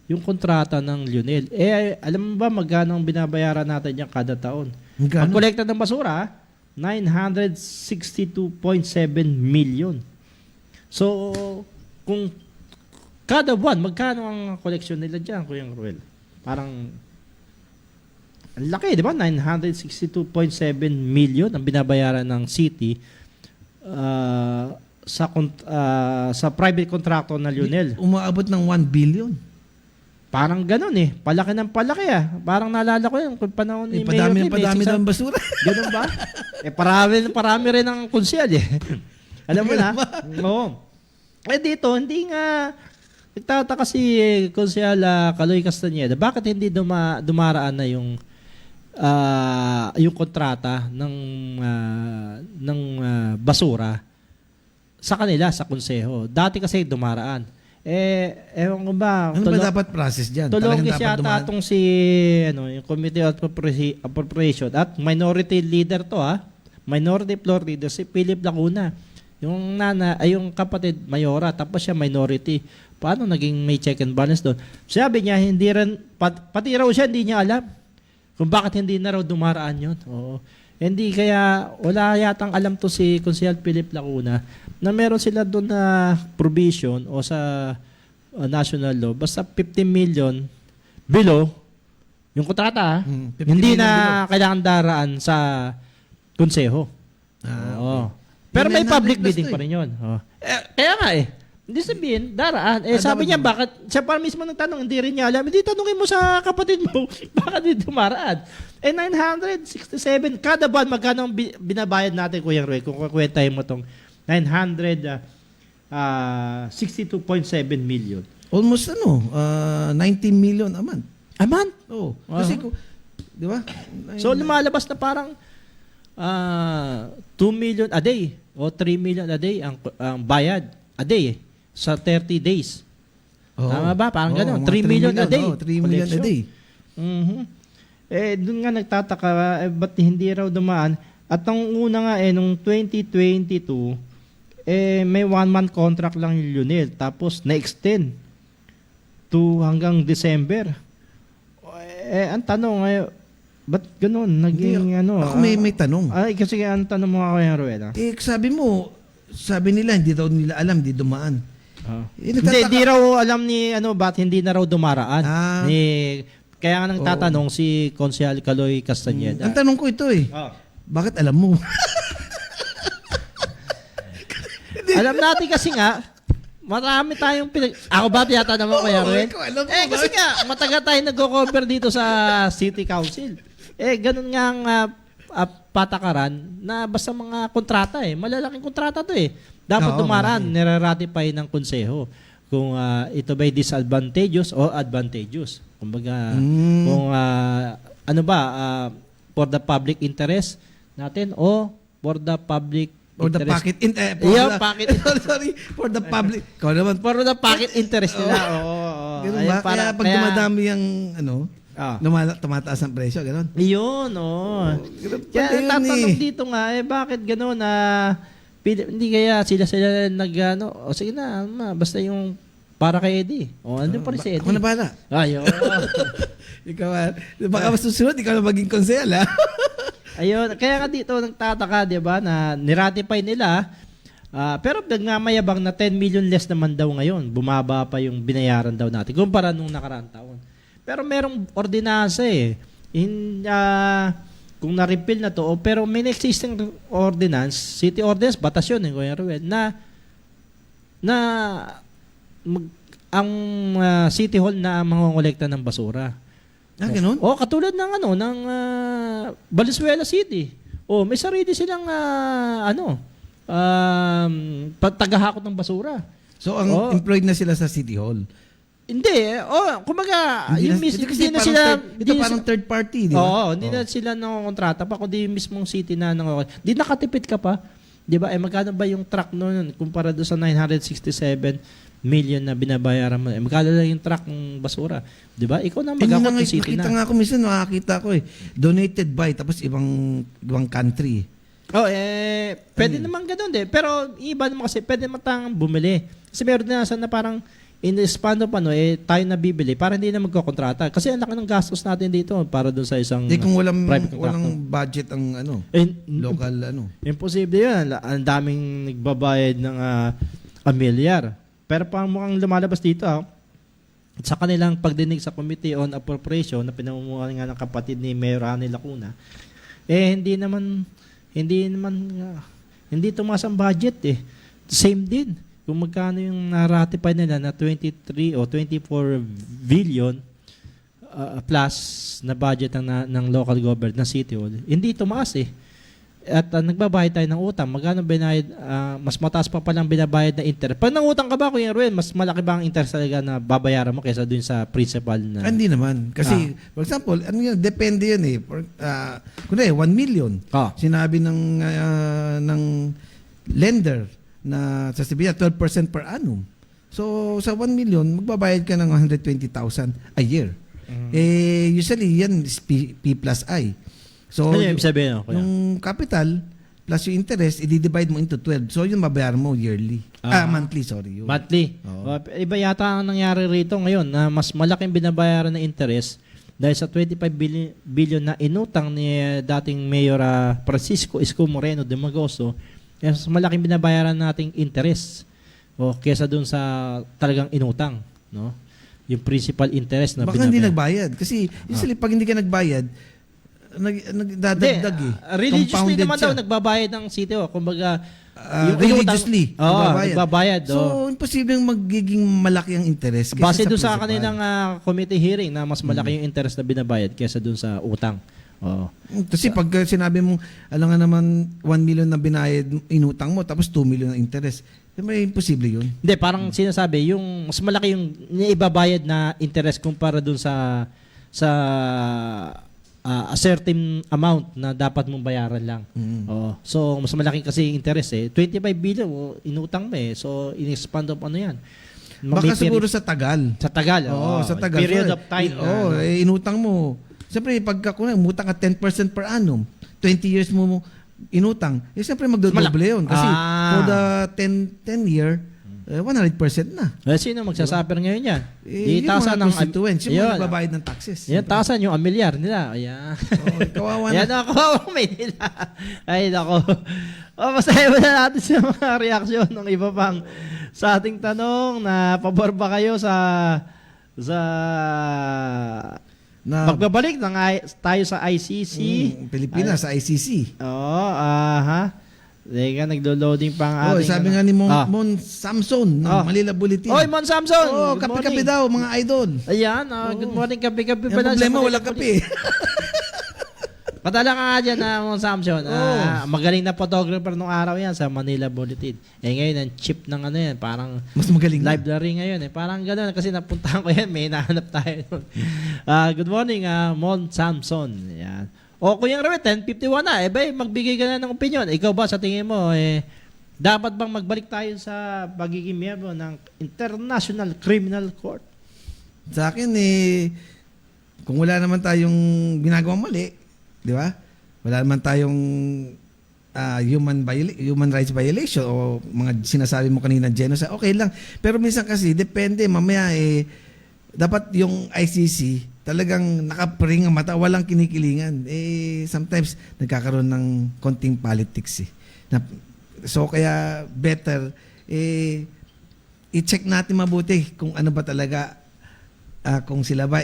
E: yung kontrata ng Lionel. Alam mo ba magkano ang binabayaran natin yan kada taon? Ang kolekta ng basura, 962.7 million. So, kung kada buwan, magkano ang koleksyon nila dyan, Kuya Ruel? Parang, ang laki, di ba? 962.7 million ang binabayaran ng city sa private contractor na Lionel.
F: Umaabot ng 1 billion.
E: Parang ganun eh. Palaki ng palaki Parang naalala ko yun kung panahon ni Mayor Kim.
F: Padami ng basura.
E: Ganun ba? Parami rin ang konsyal eh. Alam mo na? Oo. Dito, hindi nga nagtataka si Konsyal Kaloy Castañeda, bakit hindi dumaraan na yung kontrata ng basura sa kanila, sa konseho. Dati kasi dumaraan. Ewan ko ba.
F: Ano ba dapat process dyan?
E: Tulongis yata itong yung Committee of Appropriation at minority leader to minority floor leader si Philip Lacuna. Yung yung kapatid Mayora, tapos siya minority. Paano naging may check and balance doon? Sabi niya, hindi rin, pati raw siya, hindi niya alam kung bakit hindi na raw dumaraan yun. Oo. Hindi, kaya wala yatang alam to si Konsehal Philip Lacuna na meron sila doon na provision o sa national law, basta 15 million below yung kontrata, hindi na kailangan daraan sa konseho. Oo. Pero may public bidding pa rin yun. Kaya nga hindi sabihin, daraan. Sabi niya, bakit? Siya pa mismo nagtanong, hindi rin niya alam. Hindi, tanungin mo sa kapatid mo, bakit hindi dumaraan? 967, kada buwan, magkano ang binabayad natin, Kuya Ruel? Kung kukwentahin mo itong 962.7 million.
F: Almost 19 million a month.
E: A month?
F: Oo. Kasi, di ba?
E: So lumalabas na parang 2 million a day o 3 million a day ang bayad a day sa 30 days.
F: Oo.
E: Tama ba? Parang
F: Oo,
E: gano'n.
F: mga
E: 3 million a day.
F: 3 million a
E: Collection.
F: day.
E: Mhm. Doon nga nagtataka, ba't hindi raw dumaan? At ang una nga nung 2022, may 1-month contract lang yung Lunel. Tapos na-extend to hanggang December. Ang tanong, ba't ganun? Naging
F: Ako may tanong.
E: Ay, kasi ang tanong mo ako yung Rueda.
F: Sabi nila, hindi daw nila alam, hindi dumaan.
E: Hindi raw alam ni ba't hindi na raw dumaraan. Kaya nga nang tatanong si Konsehal Kaloy Castañeda.
F: Ang tanong ko ito bakit alam mo?
E: Alam natin kasi nga, marami tayong Ako ba tiyata naman Kuya Ruel? Kasi nga, matagal tayo nag-cover dito sa City Council. Ganun nga ang patakaran na basta mga kontrata Malalaking kontrata to Dapat dumaraan, nire-ratify ng konseho kung ito ba'y disadvantageous o advantageous. Kumbaga, kung for the public interest natin o for the public
F: Or the
E: interest.
F: pocket
E: Pocket
F: sorry, for the public. Ikaw naman.
E: For the pocket interest nila.
F: Ganun ba? Kaya pag dumadami yung tumataas ang presyo, ganun.
E: Yun, Kaya tatanong dito nga, bakit ganun hindi kaya sila sige na, basta yung para kay Eddie. Ano pa rin si Eddie?
F: Ako na bahala.
E: Ayun.
F: Ikaw, baka masusunod, ikaw na maging konsehal,
E: Ayun, kaya nga dito nagtataka, 'di ba, na niratify nila. Pero nagmamayabang na 10 million less naman daw ngayon. Bumaba pa yung binayaran daw natin kumpara nung nakaraang taon. Pero merong ordinansa kung na-repeal na to, pero may existing ordinance, city ordinance, batas yun, Kuya Ruel, ang City Hall na mangongolekta ng basura.
F: Ganun?
E: Katulad ng ng Valenzuela City. May sarili silang tagahakot ng basura.
F: So ang employed na sila sa City Hall.
E: Hindi. Kumbaga, hindi na sila
F: ito parang third party, di ba?
E: Hindi na sila nangongontrata pa kundi yung mismong city na Di nakatipid ka pa. Di ba? Magkano ba yung truck noon kumpara doon sa 967 million na binabayaran mo? Magkano lang yung truck ng basura? Di ba? Ikaw na mag-akot ng city na.
F: Nakita nga ako minsan, nakakita ko donated by, tapos ibang country.
E: Pwede naman ganun Pero iba naman kasi, pwede naman tayong bumili. Kasi meron na na parang in the span of tayo na bibili para hindi na magkokontrata. Kasi ang laki ng gastos natin dito para doon sa isang
F: kung walang
E: private
F: budget ang local
E: Imposible yun. Ang daming nagbabayad ng amilyar. Pero parang mukhang lumalabas dito sa kanilang pagdinig sa Committee on Appropriation na pinamumuhan nga ng kapatid ni Mayor Ani Lacuna, hindi tumaas ang budget Same din. Kung magkano yung na-ratify nila na 23 o 24 billion plus na budget ng local government ng City Hall, hindi tumaas At nagbabayad tayo ng utang. Magkano binayad? Mas mataas pa palang binabayad na interest. Pag nangutang ka ba, Kuya Ruel, mas malaki ba ang interest talaga na babayaran mo kaysa dun sa principal na?
F: Hindi naman. Kasi, for example, depende yun kunwari, 1 million. Sinabi ng lender na sasabihin 12% per annum. So, sa 1 million, magbabayad ka ng 120,000 a year. Usually, yan is P plus I. So,
E: ano yung sabihin?
F: Yung capital plus yung interest, i-divide mo into 12. So, yun mabayaran mo yearly. Monthly, sorry.
E: Monthly. Iba yata ang nangyari rito ngayon na mas malaking binabayaran na interest dahil sa 25 billion na inutang ni dating Mayor Francisco Isko Moreno de Magoso, mas malaking binabayaran nating interest kesa dun sa talagang inutang. Yung principal interest na
F: baka hindi nagbayad. Kasi usually pag hindi ka nagbayad, nagdadagdag
E: religiously naman daw nagbabayad ng City Hall. Kumbaga,
F: religiously.
E: Nagbabayad.
F: So, imposibleng magiging malaki ang interest.
E: Base doon sa kanilang committee hearing na mas malaki yung interest na binabayad kaysa doon sa utang. Oo.
F: Kasi pag sinabi mong, alam nga naman, 1 million na binayad, inutang mo, tapos 2 million ang interest. May imposible yun.
E: Hindi, parang sinasabi, yung mas malaki yung ibabayad na interest kumpara dun sa a certain amount na dapat mong bayaran lang. Oo. So, mas malaki kasi yung interest 25 billion, inutang mo So, in-expand of ano yan.
F: Baka siguro sa tagal.
E: Sa tagal.
F: Oo, sa tagal.
E: Period of time.
F: Oo, inutang mo. Siyempre, pagka umutang ka 10% per annum, 20 years mo inutang, siyempre magdodoble yun. Kasi for the 10 year, 100% na.
E: Sino magsasuffer ngayon yan?
F: Yung mga constituents, yung mga nagbabayad ng taxes.
E: Yan, taasan yung amilyar nila. Ayan.
F: Kawawa na.
E: Yan ang kawawang Maynila. Ay, nako. Masaya ba na natin sa mga reaksyon ng iba pang sa ating tanong na pabor ba kayo sa magbabalik tayo sa ICC.
F: Pilipinas, sa ICC.
E: Oo, Teka, naglo-loading pa ang ating...
F: sabi nga ni Mon Samson ng Manila Bulletin.
E: Oy, Mon Samson!
F: Kape-kape daw, mga idol.
E: Ayan, good morning, kape-kape pa
F: Yung problema, walang kape.
E: Padala ka nga dyan na Mon Samson. Magaling na photographer nung araw yan sa Manila Bulletin. Ngayon, ang chip ng ano yan, parang...
F: Mas magaling
E: library ngayon Parang gano'n, kasi napuntahan ko yan, may nahanap tayo. Good morning, Mon Samson. Ayan. Kuya Roel, 10:51 na. Magbigay ka na ng opinion. Ikaw ba, sa tingin mo, dapat bang magbalik tayo sa pagiging miyembro ng International Criminal Court?
F: Sa akin, kung wala naman tayong ginagawang mali, di ba? Wala naman tayong human rights violation o mga sinasabi mo kanina, genocide, okay lang. Pero minsan kasi, depende, mamaya, dapat yung ICC, talagang nakapring ang mata, walang kinikilingan. Sometimes nagkakaroon ng konting politics so kaya better i-check natin mabuti kung ano ba talaga kung sila ba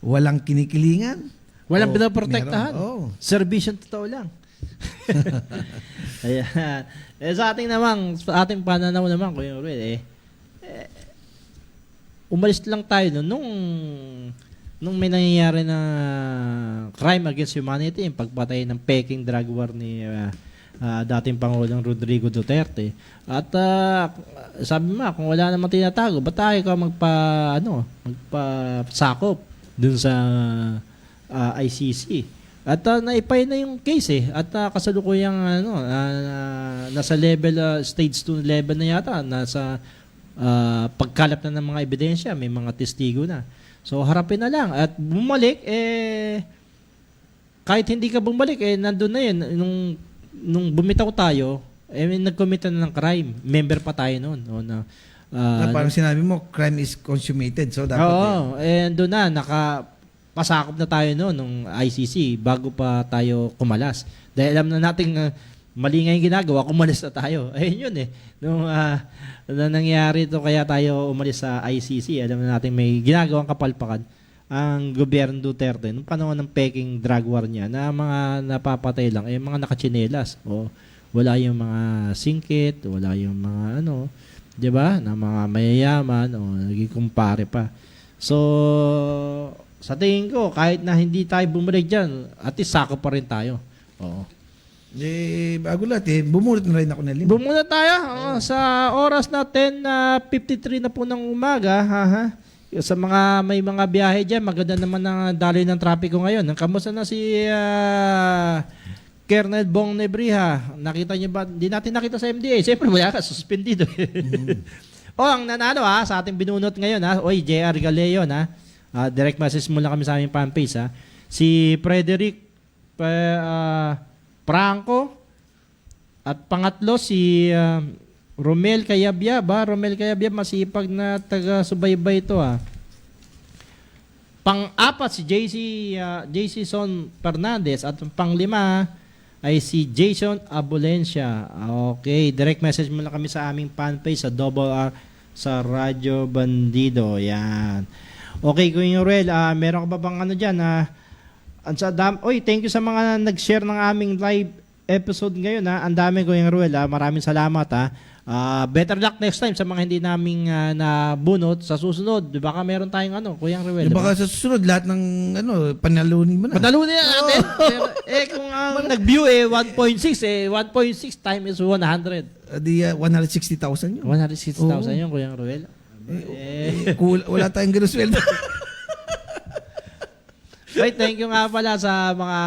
F: walang kinikilingan.
E: Walang pinaprotektahan. Servisyon totoo lang. Ayan. Sa ating pananaw naman, Kuya Ruel, umalis lang tayo nung may nangyayari na crime against humanity, yung pagpatay ng Peking drug war ni dating Pangulong Rodrigo Duterte. At sabi mo, kung wala namang tinatago, ba't tayo ka magpasakop dun sa ICC? At naipay na yung case At kasalukuyang nasa level, stage 2 level na yata, nasa pagkalap na ng mga ebidensya, may mga testigo na. So, harapin na lang. At bumalik, kahit hindi ka bumalik, nandun na yun. Nung bumitaw tayo, nag-commit na ng crime. Member pa tayo noon.
F: Parang sinabi mo, crime is consummated. So, dapat
E: doon na, nakapasakop na tayo noon, nung ICC, bago pa tayo kumalas. Dahil alam na natin, mali nga yung ginagawa, kumalas na tayo. Ayun yun Nung nangyari ito, kaya tayo umalis sa ICC, alam na natin may ginagawang kapalpakan ang gobyerno Duterte nung panahon ng Peking drug war niya na mga napapatay lang, mga nakachinelas. Wala yung mga singkit, wala yung mga di ba, na mga mayayaman naging kumpare pa. So, sa tingin ko, kahit na hindi tayo bumalik dyan, at least sako pa rin tayo.
F: Bago lahat bumunot na rin ako na limit.
E: Bumunot tayo sa oras na 10:53 na po ng umaga. Sa may mga biyahe dyan, maganda naman ang daloy ng trapiko ngayon. Kamusta na si Colonel Bong Nebriha? Nakita niyo ba? Hindi natin nakita sa MDA. Siyempre wala ka, suspendido. Ang nanalo sa ating binunot ngayon Oy, JR Galeon direct message mo lang kami sa aming fanpage Si Frederick Franco at pangatlo si Romel Cayabyab. Romel Cayabyab, masipag na taga-subaybay ito Pang-apat si JC Son Fernandez at pang-lima ay si Jason Abulencia. Okay, direct message mo lang kami sa aming fanpage sa R sa Radyo Bandido. Yan. Okay, Kuya Ruel, meron ka ba bang dyan thank you sa mga nag-share ng aming live episode ngayon Ang dami, Kuya Ruel, maraming salamat Better luck next time sa mga hindi naming nabunot sa susunod. Di baka meron tayong Kuya Ruel.
F: Baka sa susunod, lahat ng panalunin mo na.
E: Panalunin na natin. Pero, kung ang nag-view 1.6, 1.6 time is 100.
F: Di 160,000 yun.
E: 160,000 yun, Kuya Ruel.
F: Wala tayong ganun sweldo.
E: Right, thank you nga pala sa mga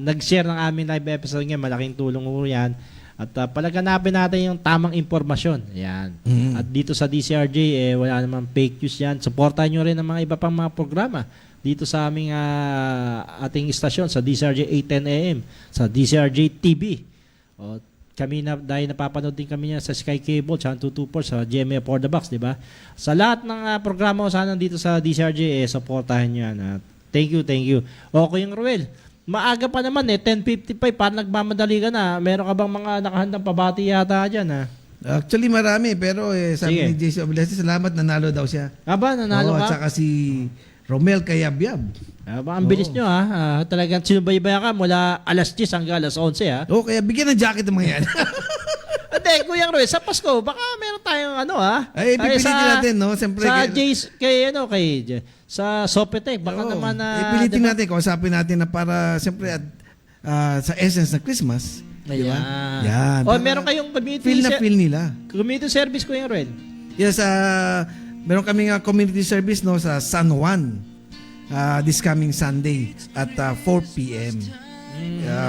E: nag-share ng aming live episode ngayon. Malaking tulong po yan. At palaganapin natin yung tamang impormasyon. Yan. At dito sa DCRJ, wala namang fake news yan. Supportan nyo rin ang mga iba pang mga programa dito sa aming ating istasyon sa DCRJ 810 AM, sa DCRJ TV. O, kami dahil napapanood din kami niya sa Sky Cable, Channel 224, sa GMA For The Box, di ba? Sa lahat ng programa ko sana dito sa DCRJ, supportahan nyo yan. Thank you, thank you. O, Kuya Ruel, maaga pa naman 10:55, parang nagmamadali ka na. Meron ka bang mga nakahandang pabati yata dyan,
F: Actually, marami. Pero sabi ni JC Oblesi, salamat, nanalo daw siya.
E: Aba, nanalo ka?
F: At saka si Romel Kayabyab.
E: Ang bilis nyo, talagang sinubaybaya ka mula alas 10 hanggang alas 11,
F: Kaya bigyan ng jacket ng mga yan.
E: Ate, Kuya Ruel, sa Pasko, baka meron tayong
F: Ay, pipilitin natin, no? Siyempre,
E: sa Jace, sa Sopetek, baka naman
F: ipilitin natin, kausapin natin na para, siyempre, sa essence ng Christmas.
E: Ayan.
F: Yan.
E: Meron kayong community
F: Feel na feel nila.
E: Community service, Kuya Ruel.
F: Yes, meron kaming community service no sa San Juan this coming Sunday at 4 p.m.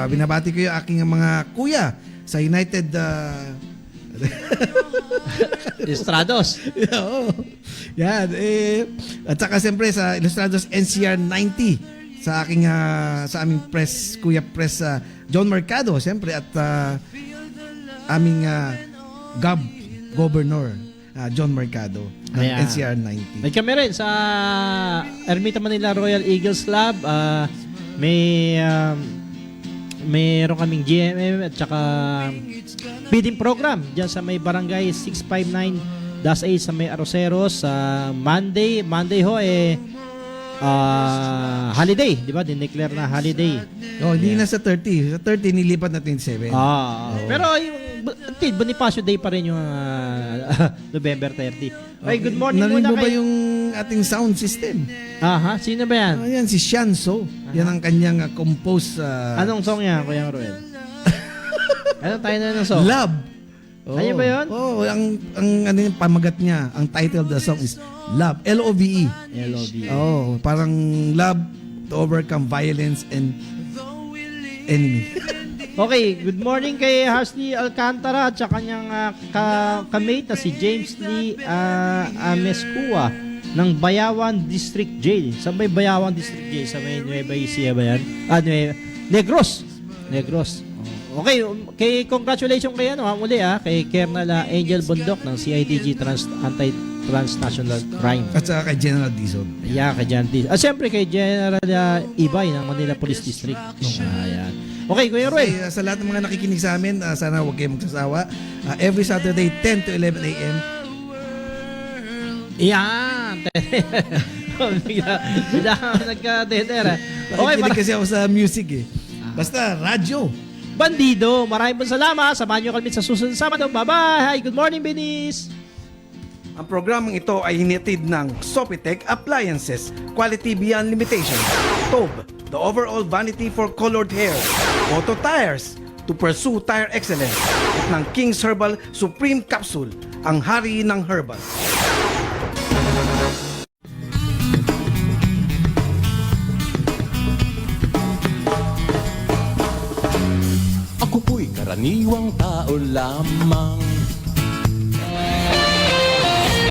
F: Binabati ko yung aking mga kuya sa United
E: Estrados.
F: Yan. At saka siyempre sa Ilustrados NCR 90 sa aking sa aming press, Kuya Press John Mercado siyempre at aming Governor John Mercado ng
E: Ayan.
F: NCR 90.
E: May kami rin sa Ermita Manila Royal Eagles Club. Mayroon kaming GMM at saka feeding program dyan sa may barangay 659-8 sa may Aroseros. Monday ho holiday, di ba? Dineclare na holiday.
F: Hindi na sa 30. Sa 30 nilipat na 27.
E: Pero yung Bonifacio Day pa rin yung November 30. Okay, good morning
F: Narinig
E: muna
F: mo ba
E: kay...
F: yung ating sound system?
E: Sino ba yan?
F: Yan si Shanso. Yan ang kanyang compose.
E: Anong song yan, Kuya Ruel? Ano tayo na ng song?
F: Love.
E: Ayun ba yun?
F: Ang ano yung pamagat niya, ang title of the song is Love. L-O-V-E.
E: L-O-V-E.
F: Parang love to overcome violence and enemy.
E: Okay, good morning kay Hasley Alcantara at sa kanyang kamate na si James Lee Amescua ng Bayawan District Jail. Sa may Bayawan District Jail? Sa may Nueva Ecija ba yan? Negros. Okay, congratulations kay muli kay Kernel Angel Bundok ng CIDG Anti-Transnational Crime.
F: At saka kay General Dizon.
E: Yeah, kay General Dizon. Siyempre kay General Ibay ng Manila Police District. Ayan. Okay, Kuya Ruel.
F: Sa lahat ng mga nakikinig sa amin, sana huwag kayong magsasawa. Every Saturday, 10 to 11 a.m.
E: Yan. Bigla nagka-deader. Okay,
F: Makikinig kasi ako sa music Basta, radyo.
E: Bandido, maraming salamat. Samahan nyo kami sa susunod na Sabado. Bye-bye. Good morning, Binis.
B: Ang programang ito ay hinitid ng Sopitec Appliances, Quality Beyond Limitation, Tob, the overall vanity for colored hair, Auto Tires, to pursue tire excellence, at ng King's Herbal Supreme Capsule, ang hari ng herbal.
D: Ako po'y karaniwang tao lamang.